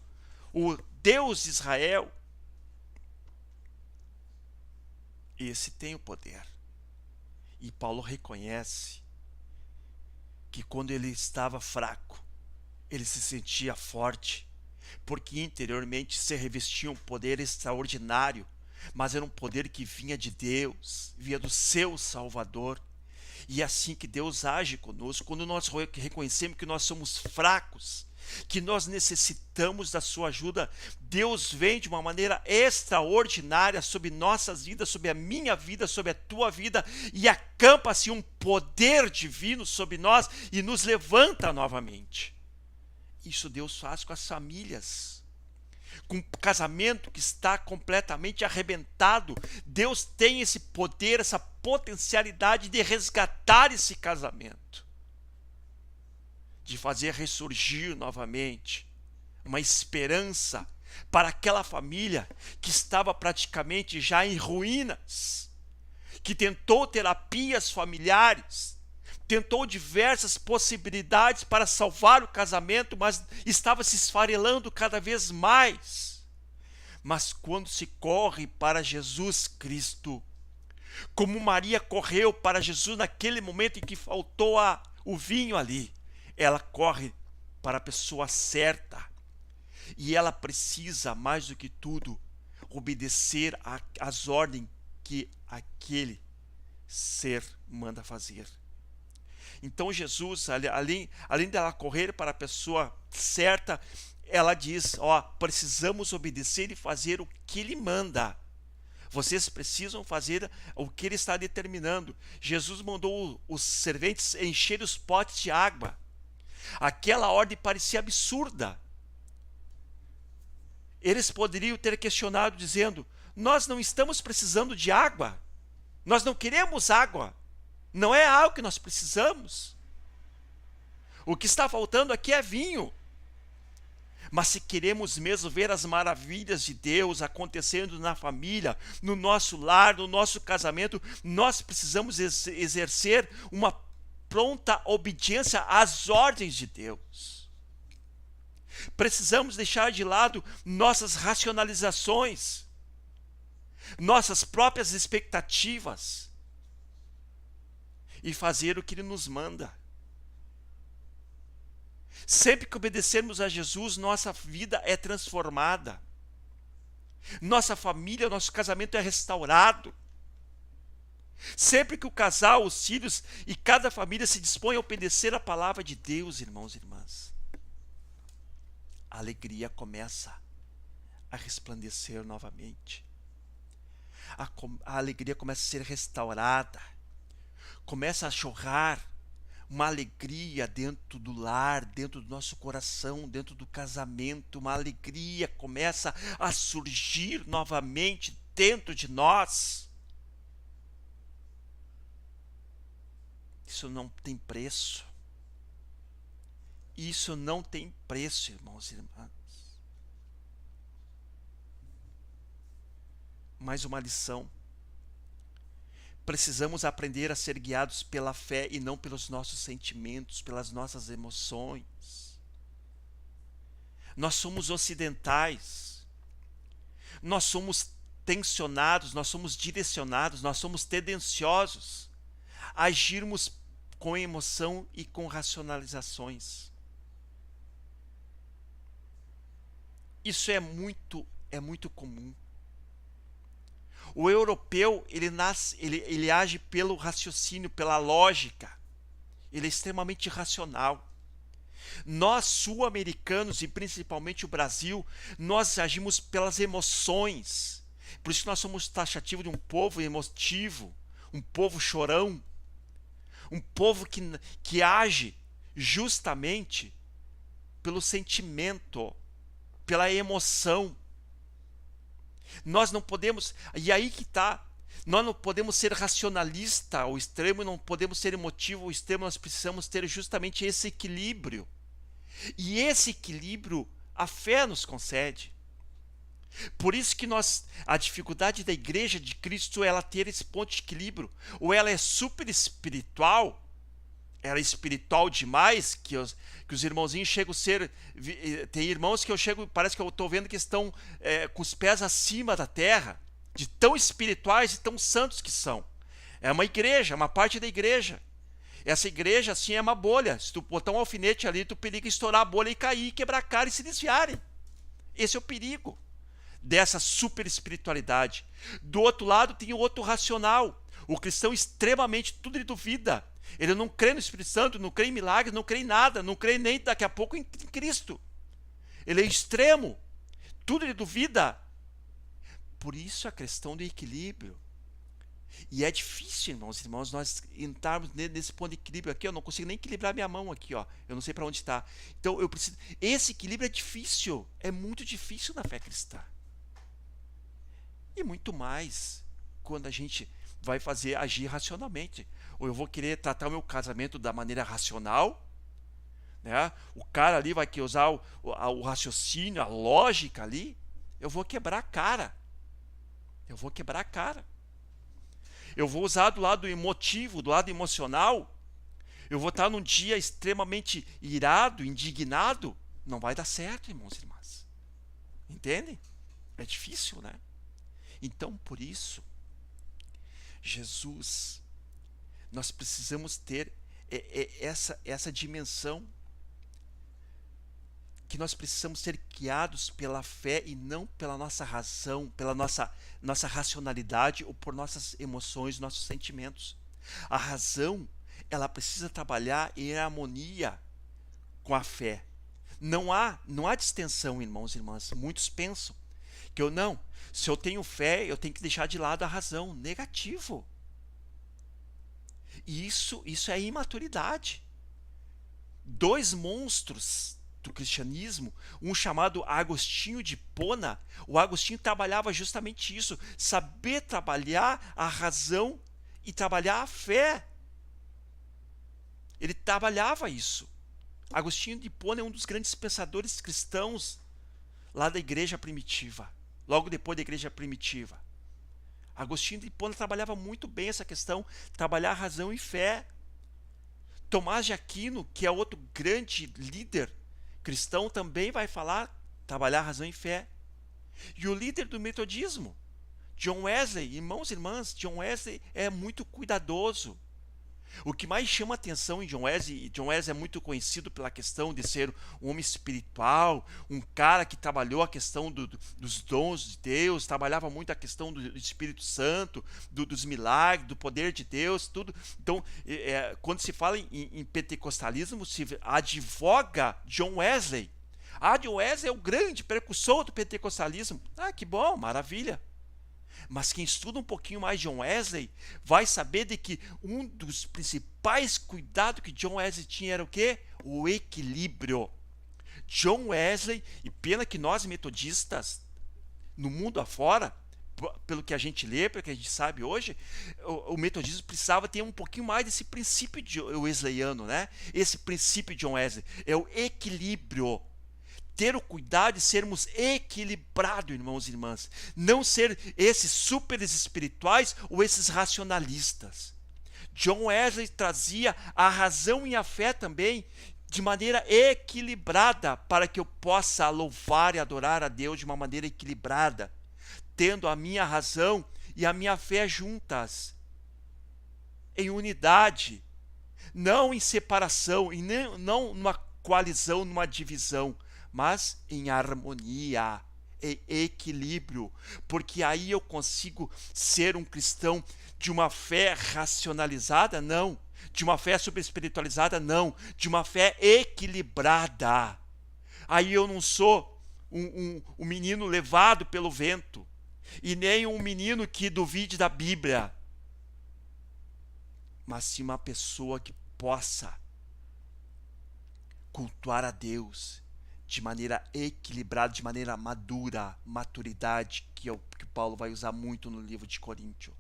o Deus de Israel. Esse tem o poder. E Paulo reconhece que quando ele estava fraco, ele se sentia forte, porque interiormente se revestia um poder extraordinário, mas era um poder que vinha de Deus, vinha do seu Salvador. E é assim que Deus age conosco, quando nós reconhecemos que nós somos fracos, que nós necessitamos da sua ajuda. Deus vem de uma maneira extraordinária sobre nossas vidas, sobre a minha vida, sobre a tua vida, e acampa-se um poder divino sobre nós e nos levanta novamente. Isso Deus faz com as famílias. Com um casamento que está completamente arrebentado, Deus tem esse poder, essa potencialidade de resgatar esse casamento, de fazer ressurgir novamente uma esperança para aquela família que estava praticamente já em ruínas, que tentou terapias familiares, tentou diversas possibilidades para salvar o casamento, mas estava se esfarelando cada vez mais. Mas quando se corre para Jesus Cristo, como Maria correu para Jesus naquele momento em que faltou o vinho ali, ela corre para a pessoa certa. E ela precisa, mais do que tudo, obedecer às ordens que aquele ser manda fazer. Então Jesus, além dela correr para a pessoa certa, ela diz, precisamos obedecer e fazer o que ele manda. Vocês precisam fazer o que ele está determinando. Jesus mandou os serventes encher os potes de água. Aquela ordem parecia absurda. Eles poderiam ter questionado dizendo, nós não estamos precisando de água. Nós não queremos água. Não é algo que nós precisamos. O que está faltando aqui é vinho. Mas se queremos mesmo ver as maravilhas de Deus acontecendo na família, no nosso lar, no nosso casamento, nós precisamos exercer uma pronta obediência às ordens de Deus. Precisamos deixar de lado nossas racionalizações, nossas próprias expectativas e fazer o que Ele nos manda. Sempre que obedecermos a Jesus, nossa vida é transformada. Nossa família, nosso casamento é restaurado. Sempre que o casal, os filhos e cada família se dispõe a obedecer a palavra de Deus, irmãos e irmãs, a alegria começa a resplandecer novamente. A alegria começa a ser restaurada. Começa a jorrar uma alegria dentro do lar, dentro do nosso coração, dentro do casamento. Uma alegria começa a surgir novamente dentro de nós. Isso não tem preço. Isso não tem preço, irmãos e irmãs. Mais uma lição. Precisamos aprender a ser guiados pela fé e não pelos nossos sentimentos, pelas nossas emoções. Nós somos ocidentais. Nós somos tensionados, nós somos direcionados, nós somos tendenciosos a agirmos com emoção e com racionalizações. Isso é muito comum. O europeu, ele age pelo raciocínio, pela lógica. Ele é extremamente racional. Nós, sul-americanos, e principalmente o Brasil, nós agimos pelas emoções. Por isso que nós somos taxativos de um povo emotivo, um povo chorão, um povo que age justamente pelo sentimento, pela emoção. Nós não podemos, e aí que está, nós não podemos ser racionalista ao extremo, não podemos ser emotivo ao extremo, nós precisamos ter justamente esse equilíbrio. E esse equilíbrio a fé nos concede. Por isso que a dificuldade da igreja de Cristo é ela ter esse ponto de equilíbrio. Ou ela é super espiritual, ela é espiritual demais, que os irmãozinhos chegam a ser... Tem irmãos que parece que eu estou vendo que estão com os pés acima da terra, de tão espirituais e tão santos que são. É uma igreja, uma parte da igreja. Essa igreja, assim, é uma bolha. Se tu botar um alfinete ali, tu periga estourar a bolha e cair, quebrar a cara e se desviarem. Esse é o perigo dessa super espiritualidade. Do outro lado, tem o outro racional. O cristão extremamente, tudo ele duvida. Ele não crê no Espírito Santo, não crê em milagres, não crê em nada, não crê nem daqui a pouco em Cristo. Ele é extremo, tudo ele duvida. Por isso a questão do equilíbrio. E é difícil, irmãos e irmãs, nós entrarmos nesse ponto de equilíbrio aqui. Eu não consigo nem equilibrar minha mão aqui, ó. Eu não sei para onde está. Então eu preciso. Esse equilíbrio é difícil, é muito difícil na fé cristã. E muito mais quando a gente vai agir racionalmente. Ou eu vou querer tratar o meu casamento da maneira racional, né? O cara ali vai querer usar o raciocínio, a lógica ali. Eu vou quebrar a cara. Eu vou quebrar a cara. Eu vou usar do lado emotivo, do lado emocional. Eu vou estar num dia extremamente irado, indignado. Não vai dar certo, irmãos e irmãs. Entendem? É difícil, né? Então, por isso, Jesus, nós precisamos ter essa dimensão, que nós precisamos ser guiados pela fé e não pela nossa razão, pela nossa racionalidade ou por nossas emoções, nossos sentimentos. A razão, ela precisa trabalhar em harmonia com a fé. Não há distensão, irmãos e irmãs. Muitos pensam que se eu tenho fé, eu tenho que deixar de lado a razão. Negativo. Isso é imaturidade. Dois monstros do cristianismo, um chamado Agostinho de Hipona. O Agostinho trabalhava justamente isso, saber trabalhar a razão e trabalhar a fé. Ele trabalhava isso. Agostinho de Hipona é um dos grandes pensadores cristãos lá da igreja primitiva, logo depois da igreja primitiva. Agostinho de Hipona trabalhava muito bem essa questão, trabalhar razão e fé. Tomás de Aquino, que é outro grande líder cristão, também vai falar, trabalhar razão e fé. E o líder do metodismo, John Wesley, irmãos e irmãs, John Wesley é muito cuidadoso. O que mais chama atenção em John Wesley é muito conhecido pela questão de ser um homem espiritual, um cara que trabalhou a questão dos dons de Deus, trabalhava muito a questão do Espírito Santo, dos milagres, do poder de Deus, tudo. Então, quando se fala em pentecostalismo, se advoga John Wesley. John Wesley é o grande precursor do pentecostalismo. Que bom, maravilha. Mas quem estuda um pouquinho mais John Wesley vai saber de que um dos principais cuidados que John Wesley tinha era o quê? O equilíbrio. John Wesley, e pena que nós metodistas, no mundo afora, pelo que a gente lê, pelo que a gente sabe hoje, o metodismo precisava ter um pouquinho mais desse princípio wesleyano, né? Esse princípio de John Wesley é o equilíbrio. Ter o cuidado de sermos equilibrados, irmãos e irmãs. Não ser esses super espirituais ou esses racionalistas. John Wesley trazia a razão e a fé também de maneira equilibrada, para que eu possa louvar e adorar a Deus de uma maneira equilibrada, tendo a minha razão e a minha fé juntas, em unidade, não em separação, e não numa coalizão, numa divisão, mas em harmonia, em equilíbrio, porque aí eu consigo ser um cristão de uma fé racionalizada? Não. De uma fé super espiritualizada? Não. De uma fé equilibrada. Aí eu não sou um menino levado pelo vento, e nem um menino que duvide da Bíblia, mas sim uma pessoa que possa cultuar a Deus de maneira equilibrada, de maneira madura, maturidade, que é o que Paulo vai usar muito no livro de Coríntios.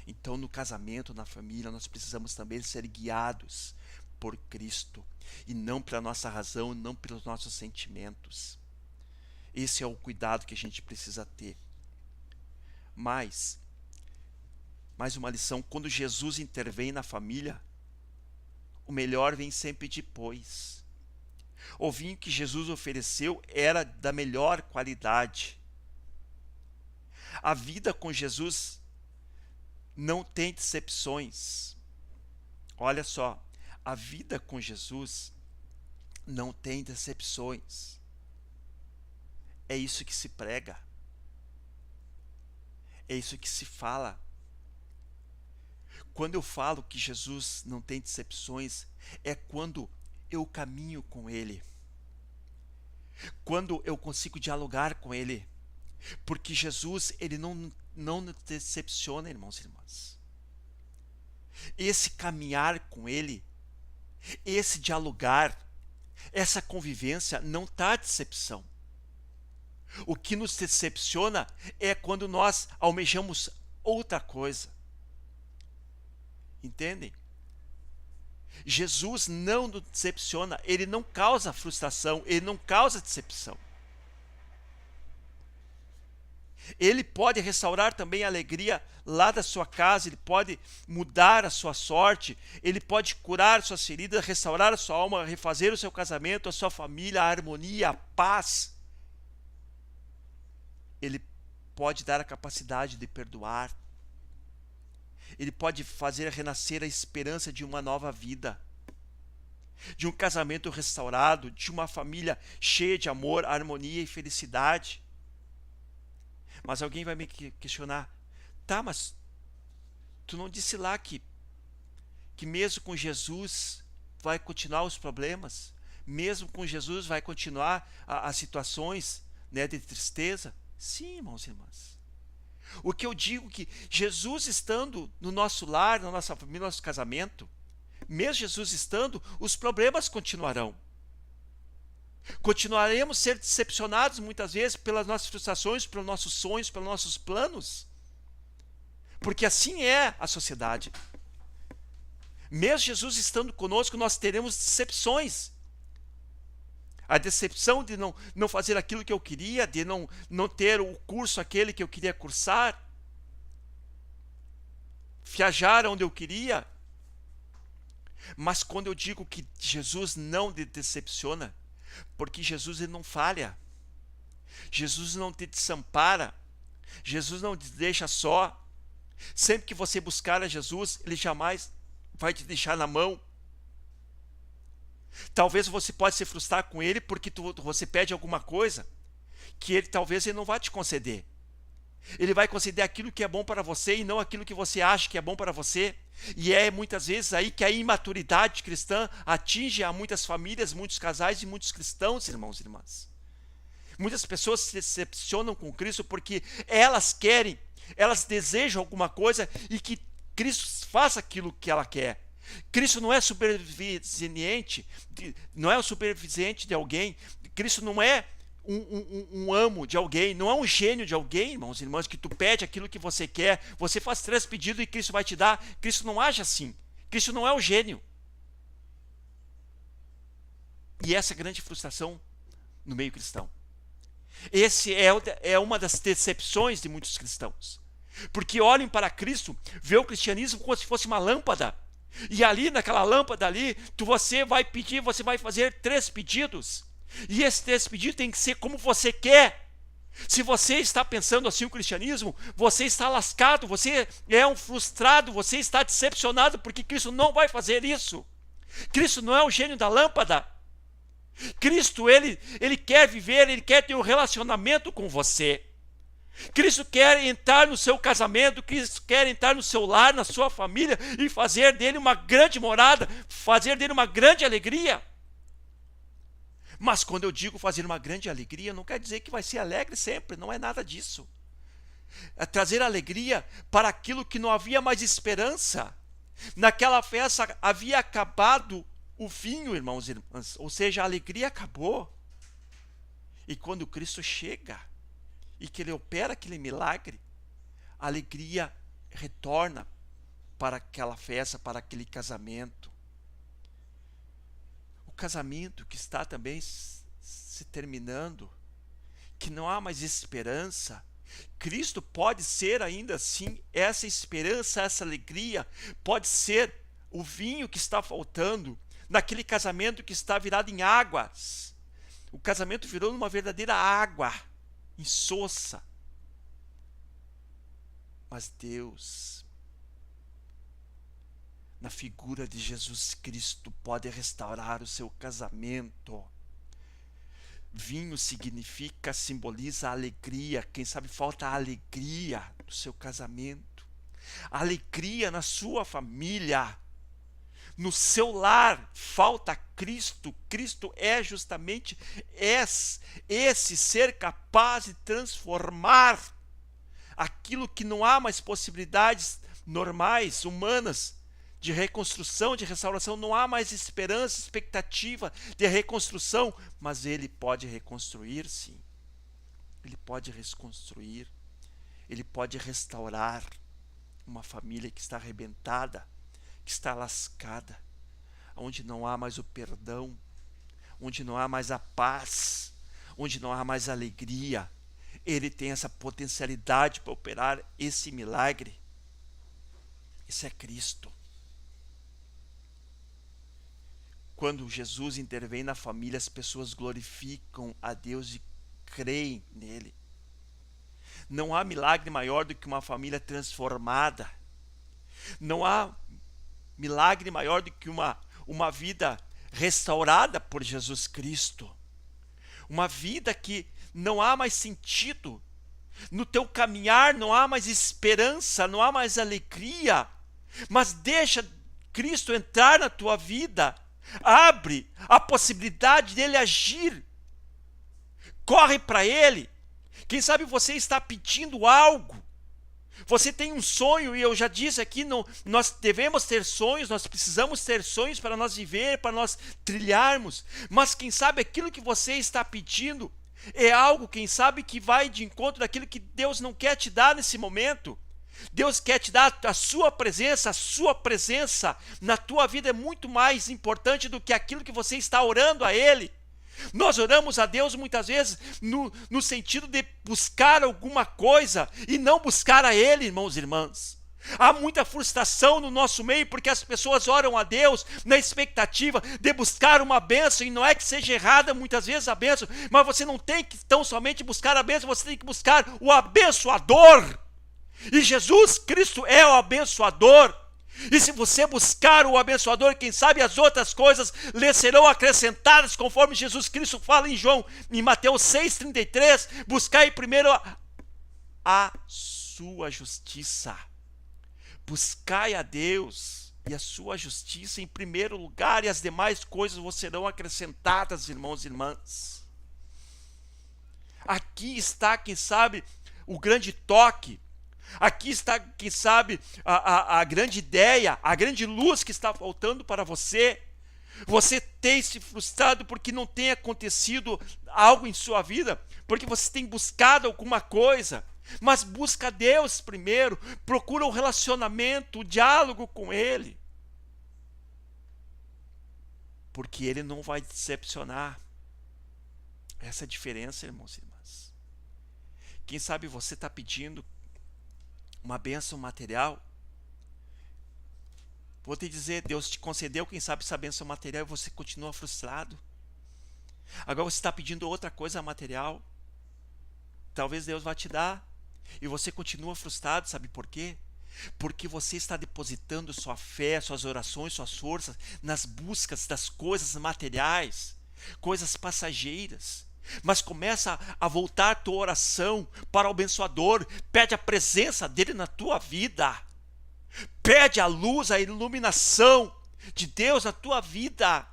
Então, no casamento, na família, nós precisamos também ser guiados por Cristo, e não pela nossa razão, não pelos nossos sentimentos. Esse é o cuidado que a gente precisa ter. Mas, mais uma lição, quando Jesus intervém na família, o melhor vem sempre depois. O vinho que Jesus ofereceu era da melhor qualidade. A vida com Jesus não tem decepções. Olha só, a vida com Jesus não tem decepções. É isso que se prega. É isso que se fala. Quando eu falo que Jesus não tem decepções, é quando eu caminho com Ele, quando eu consigo dialogar com Ele, porque Jesus, Ele não nos decepciona, irmãos e irmãs. Esse caminhar com Ele, esse dialogar, essa convivência não está decepção. O que nos decepciona é quando nós almejamos outra coisa. Entendem? Jesus não nos decepciona, Ele não causa frustração, Ele não causa decepção. Ele pode restaurar também a alegria lá da sua casa, Ele pode mudar a sua sorte, Ele pode curar suas feridas, restaurar a sua alma, refazer o seu casamento, a sua família, a harmonia, a paz. Ele pode dar a capacidade de perdoar. Ele pode fazer renascer a esperança de uma nova vida, de um casamento restaurado, de uma família cheia de amor, harmonia e felicidade. Mas alguém vai me questionar: tá, mas tu não disse lá que mesmo com Jesus vai continuar os problemas? Mesmo com Jesus vai continuar as situações, né, de tristeza? Sim, irmãos e irmãs. O que eu digo é que Jesus estando no nosso lar, na nossa família, no nosso casamento, mesmo Jesus estando, os problemas continuarão. Continuaremos a ser decepcionados muitas vezes pelas nossas frustrações, pelos nossos sonhos, pelos nossos planos. Porque assim é a sociedade. Mesmo Jesus estando conosco, nós teremos decepções. A decepção de não fazer aquilo que eu queria, de não ter o curso aquele que eu queria cursar, viajar onde eu queria. Mas quando eu digo que Jesus não te decepciona, porque Jesus ele não falha, Jesus não te desampara, Jesus não te deixa só. Sempre que você buscar a Jesus, ele jamais vai te deixar na mão. Talvez você pode se frustrar com ele porque você pede alguma coisa que ele não vai te conceder. Ele vai conceder aquilo que é bom para você e não aquilo que você acha que é bom para você. E é muitas vezes aí que a imaturidade cristã atinge a muitas famílias, muitos casais e muitos cristãos, irmãos e irmãs. Muitas pessoas se decepcionam com Cristo porque elas desejam alguma coisa e que Cristo faça aquilo que ela quer. Cristo não é superviviente de alguém. Cristo não é um amo de alguém, não é um gênio de alguém, irmãos e irmãs, que tu pede aquilo que você quer, você faz 3 pedidos e Cristo vai te dar. Cristo não age assim. Cristo não é o gênio. E essa é a grande frustração no meio cristão. Esse é uma das decepções de muitos cristãos. Porque olham para Cristo, vê o cristianismo como se fosse uma lâmpada. E ali, naquela lâmpada ali, você vai pedir, você vai fazer 3 pedidos. E esses 3 pedidos tem que ser como você quer. Se você está pensando assim o cristianismo, você está lascado, você é um frustrado, você está decepcionado, porque Cristo não vai fazer isso. Cristo não é o gênio da lâmpada. Cristo, ele quer viver, ele quer ter um relacionamento com você. Cristo quer entrar no seu casamento, Cristo quer entrar no seu lar, na sua família e fazer dele uma grande morada, fazer dele uma grande alegria. Mas quando eu digo fazer uma grande alegria, não quer dizer que vai ser alegre sempre, não é nada disso. É trazer alegria para aquilo que não havia mais esperança. Naquela festa havia acabado o vinho, irmãos e irmãs, ou seja, a alegria acabou. E quando Cristo chega e que ele opera aquele milagre, a alegria retorna para aquela festa, para aquele casamento. O casamento que está também se terminando, que não há mais esperança, Cristo pode ser ainda assim essa esperança, essa alegria, pode ser o vinho que está faltando naquele casamento que está virado em águas. O casamento virou uma verdadeira água insossa. Mas Deus, na figura de Jesus Cristo, pode restaurar o seu casamento. Vinho simboliza a alegria. Quem sabe falta a alegria do seu casamento, a alegria na sua família, no seu lar. Falta Cristo. Cristo é justamente esse ser capaz de transformar aquilo que não há mais possibilidades normais, humanas, de reconstrução, de restauração. Não há mais esperança, expectativa de reconstrução, mas ele pode reconstruir, sim. Ele pode reconstruir, ele pode restaurar uma família que está arrebentada, que está lascada, onde não há mais o perdão, onde não há mais a paz, onde não há mais alegria. Ele tem essa potencialidade para operar esse milagre. Isso é Cristo. Quando Jesus intervém na família, as pessoas glorificam a Deus e creem nele. Não há milagre maior do que uma família transformada. Não há milagre maior do que uma vida restaurada por Jesus Cristo. Uma vida que não há mais sentido. No teu caminhar não há mais esperança, não há mais alegria. Mas deixa Cristo entrar na tua vida. Abre a possibilidade dele agir. Corre para ele. Quem sabe você está pedindo algo. Você tem um sonho, e eu já disse aqui, nós devemos ter sonhos, nós precisamos ter sonhos para nós viver, para nós trilharmos. Mas quem sabe aquilo que você está pedindo é algo, quem sabe, que vai de encontro daquilo que Deus não quer te dar nesse momento. Deus quer te dar a sua presença na tua vida é muito mais importante do que aquilo que você está orando a Ele. Nós oramos a Deus muitas vezes no sentido de buscar alguma coisa e não buscar a Ele, irmãos e irmãs. Há muita frustração no nosso meio porque as pessoas oram a Deus na expectativa de buscar uma bênção, e não é que seja errada muitas vezes a bênção, mas você não tem que tão somente buscar a bênção, você tem que buscar o abençoador. E Jesus Cristo é o abençoador. E se você buscar o abençoador, quem sabe as outras coisas lhe serão acrescentadas, conforme Jesus Cristo fala em Mateus 6,33, buscai primeiro a sua justiça. Buscai a Deus e a sua justiça em primeiro lugar, e as demais coisas vos serão acrescentadas, irmãos e irmãs. Aqui está, quem sabe, o grande toque. Aqui está, quem sabe, a grande ideia, a grande luz que está faltando para você. Você tem se frustrado porque não tem acontecido algo em sua vida, porque você tem buscado alguma coisa. Mas busca Deus primeiro, procura o relacionamento, o diálogo com Ele. Porque Ele não vai decepcionar. Essa é a diferença, irmãos e irmãs. Quem sabe você está pedindo uma bênção material. Vou te dizer, Deus te concedeu, quem sabe, essa bênção material e você continua frustrado. Agora você está pedindo outra coisa material. Talvez Deus vá te dar e você continua frustrado, sabe por quê? Porque você está depositando sua fé, suas orações, suas forças nas buscas das coisas materiais, coisas passageiras. Mas começa a voltar a tua oração para o abençoador. Pede a presença dele na tua vida. Pede a luz, a iluminação de Deus na tua vida.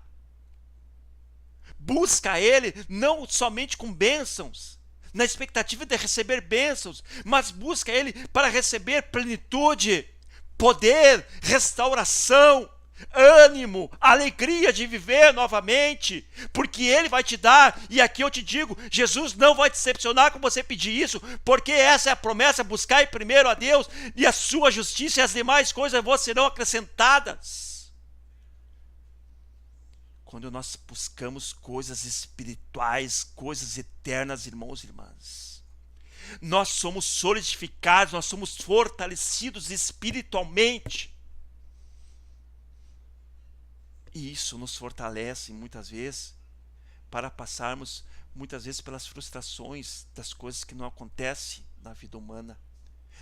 Busca ele não somente com bênçãos, na expectativa de receber bênçãos, mas busca ele para receber plenitude, poder, restauração, ânimo, alegria de viver novamente, porque Ele vai te dar. E aqui eu te digo, Jesus não vai te decepcionar com você pedir isso, porque essa é a promessa: buscai primeiro a Deus e a sua justiça, e as demais coisas vos serão acrescentadas. Quando nós buscamos coisas espirituais, coisas eternas, irmãos e irmãs, nós somos solidificados, nós somos fortalecidos espiritualmente. E isso nos fortalece muitas vezes para passarmos muitas vezes pelas frustrações das coisas que não acontecem na vida humana,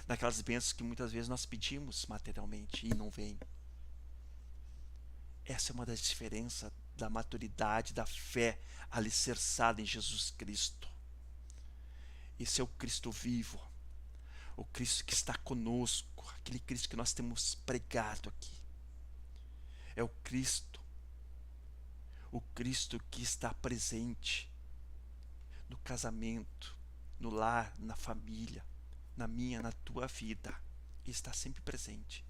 daquelas bênçãos que muitas vezes nós pedimos materialmente e não vêm. Essa é uma das diferenças da maturidade, da fé alicerçada em Jesus Cristo. Esse é o Cristo vivo, o Cristo que está conosco, aquele Cristo que nós temos pregado aqui. É o Cristo que está presente no casamento, no lar, na família, na minha, na tua vida. Ele está sempre presente.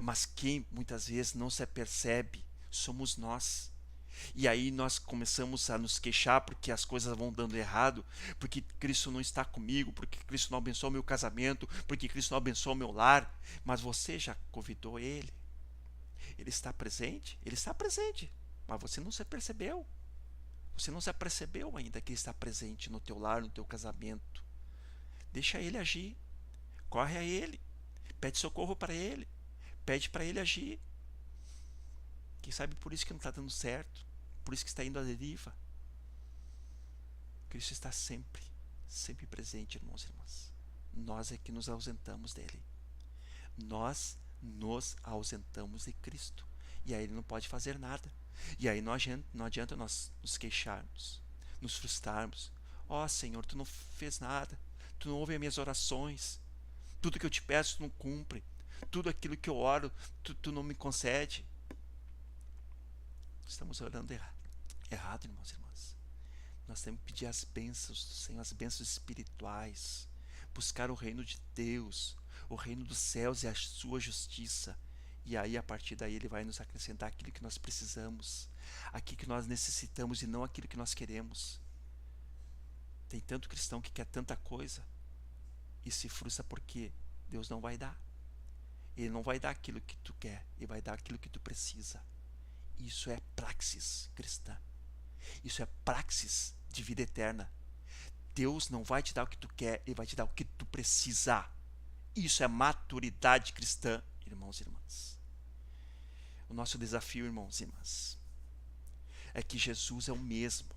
Mas quem muitas vezes não se apercebe somos nós. E aí nós começamos a nos queixar porque as coisas vão dando errado, porque Cristo não está comigo, porque Cristo não abençoou meu casamento, porque Cristo não abençoou meu lar. Mas você já convidou Ele? Ele está presente? Ele está presente, mas você não se apercebeu. Você não se apercebeu ainda que Ele está presente no teu lar, no teu casamento. Deixa Ele agir. Corre a Ele. Pede socorro para Ele. Pede para Ele agir. Quem sabe por isso que não está dando certo, por isso que está indo à deriva. Cristo está sempre, sempre presente, irmãos e irmãs. Nós é que nos ausentamos dele. Nós nos ausentamos de Cristo. E aí ele não pode fazer nada. E aí não adianta nós nos queixarmos, nos frustrarmos. Ó Senhor, tu não fez nada. Tu não ouve as minhas orações. Tudo que eu te peço, tu não cumpre. Tudo aquilo que eu oro, tu não me concede. Estamos orando errado, irmãos e irmãs. Nós temos que pedir as bênçãos do Senhor, as bênçãos espirituais. Buscar o reino de Deus, o reino dos céus e a sua justiça. E aí, a partir daí, ele vai nos acrescentar aquilo que nós precisamos, aquilo que nós necessitamos e não aquilo que nós queremos. Tem tanto cristão que quer tanta coisa e se frustra porque Deus não vai dar. Ele não vai dar aquilo que tu quer, ele vai dar aquilo que tu precisa. Isso é praxis cristã. Isso é praxis de vida eterna. Deus não vai te dar o que tu quer, ele vai te dar o que tu precisa. Isso é maturidade cristã, irmãos e irmãs. O nosso desafio, irmãos e irmãs, é que Jesus é o mesmo.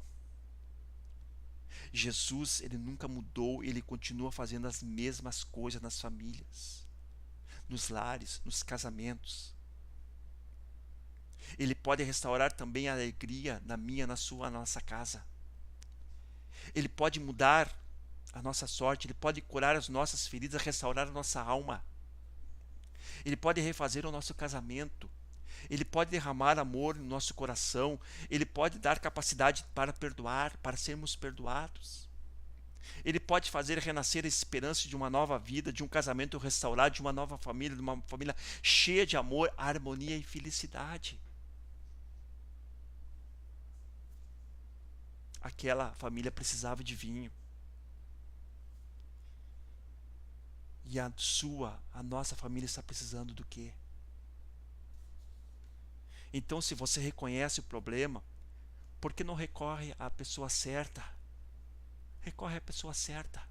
Jesus, ele nunca mudou, ele continua fazendo as mesmas coisas nas famílias, nos lares, nos casamentos. Ele pode restaurar também a alegria na minha, na sua, na nossa casa. Ele pode mudar a nossa sorte, ele pode curar as nossas feridas, restaurar a nossa alma. Ele pode refazer o nosso casamento. Ele pode derramar amor no nosso coração. Ele pode dar capacidade para perdoar, para sermos perdoados. Ele pode fazer renascer a esperança de uma nova vida, de um casamento restaurado, de uma nova família, de uma família cheia de amor, harmonia e felicidade. Aquela família precisava de vinho. E a nossa família está precisando do quê? Então, se você reconhece o problema, por que não recorre à pessoa certa? Recorre à pessoa certa.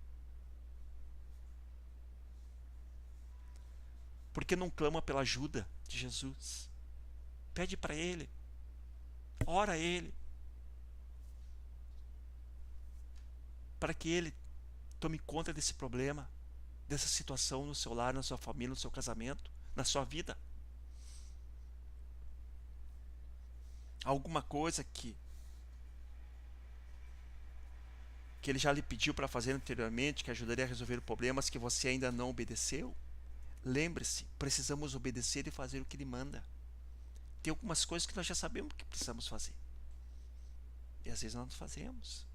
Por que não clama pela ajuda de Jesus? Pede para Ele. Ora a Ele. Para que Ele tome conta desse problema, dessa situação no seu lar, na sua família, no seu casamento, na sua vida. Alguma coisa que Ele já lhe pediu para fazer anteriormente, que ajudaria a resolver problemas que você ainda não obedeceu? Lembre-se, precisamos obedecer e fazer o que Ele manda. Tem algumas coisas que nós já sabemos que precisamos fazer. E às vezes nós não fazemos.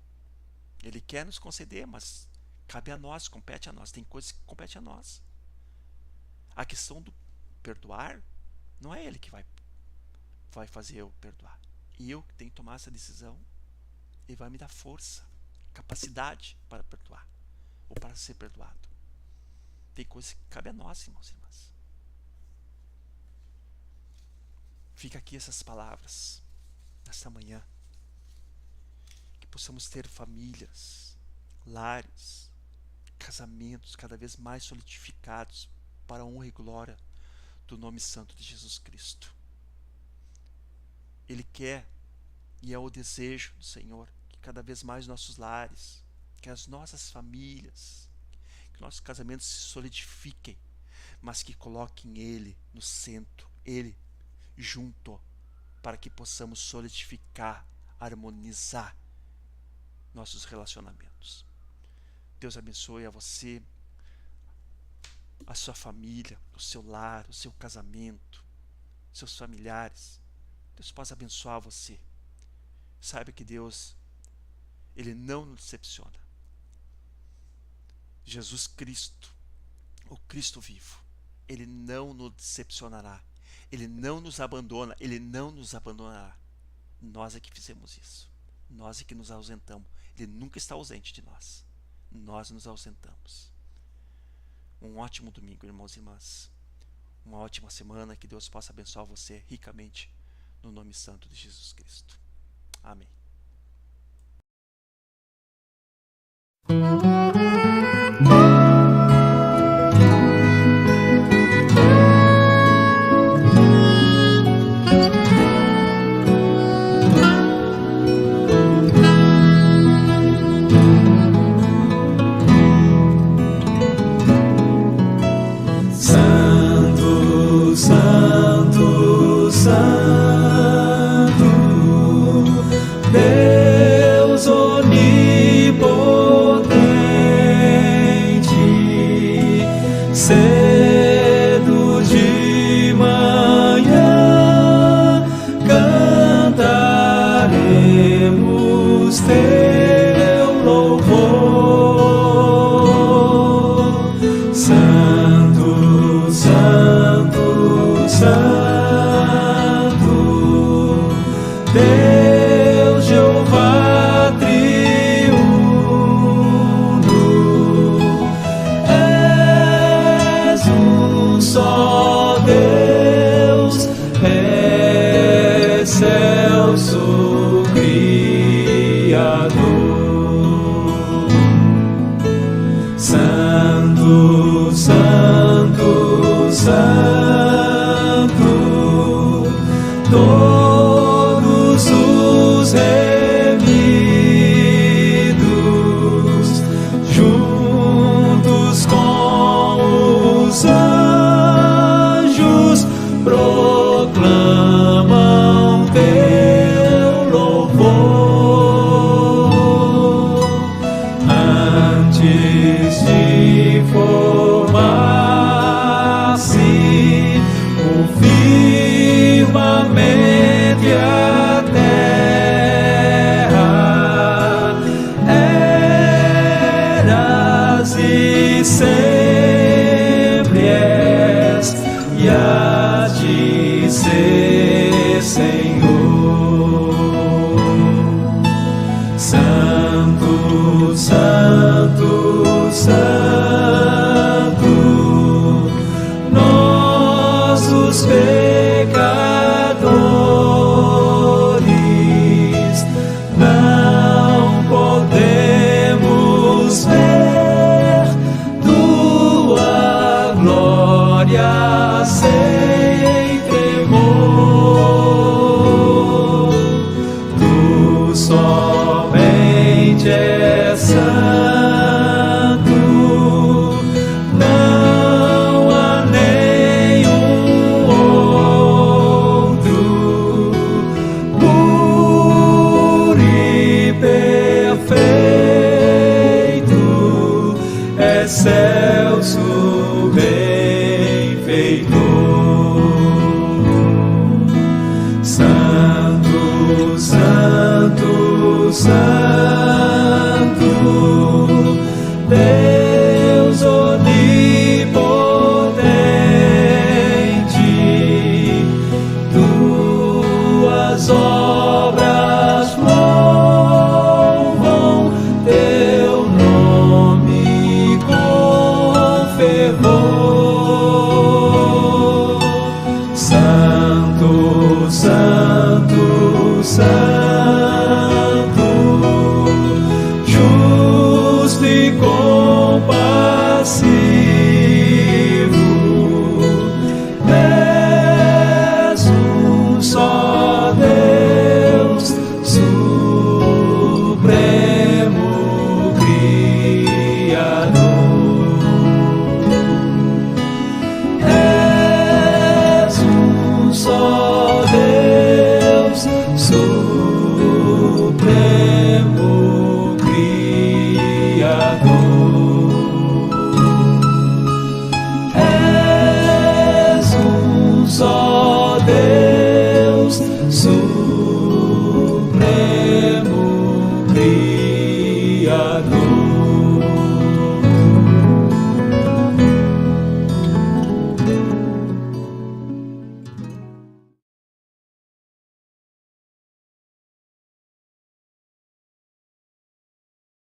Ele quer nos conceder, mas cabe a nós, compete a nós. Tem coisas que compete a nós. A questão do perdoar, não é Ele que vai fazer eu perdoar. E eu que tenho que tomar essa decisão. Ele vai me dar força, capacidade para perdoar, ou para ser perdoado. Tem coisas que cabe a nós, irmãos e irmãs. Fica aqui essas palavras, nesta manhã. Que possamos ter famílias, lares, casamentos cada vez mais solidificados para a honra e glória do nome santo de Jesus Cristo. Ele quer, e é o desejo do Senhor, que cada vez mais nossos lares, que as nossas famílias, que nossos casamentos se solidifiquem, mas que coloquem Ele no centro, Ele junto, para que possamos solidificar, harmonizar nossos relacionamentos. Deus abençoe a você, a sua família, o seu lar, o seu casamento, seus familiares. Deus possa abençoar você. Saiba que Deus, Ele não nos decepciona. Jesus Cristo, o Cristo vivo, Ele não nos decepcionará. Ele não nos abandona, Ele não nos abandonará. Nós é que fizemos isso. Nós é que nos ausentamos. Ele nunca está ausente de nós. Nós nos ausentamos. Um ótimo domingo, irmãos e irmãs. Uma ótima semana. Que Deus possa abençoar você ricamente no nome santo de Jesus Cristo. Amém. Santo, Santo, todos os remidos, juntos com os anjos, proclamam teu louvor. Antes de formar-se o firmamento e a terra, eras e sempre és, e hás de ser, Senhor. Santo, Santo, Santo, nós os pecadores não podemos ver tua glória sem tremor. Tu somente és santo, não há nenhum outro, puro e perfeito, excelso benfeitor. Santo, Santo, Santo,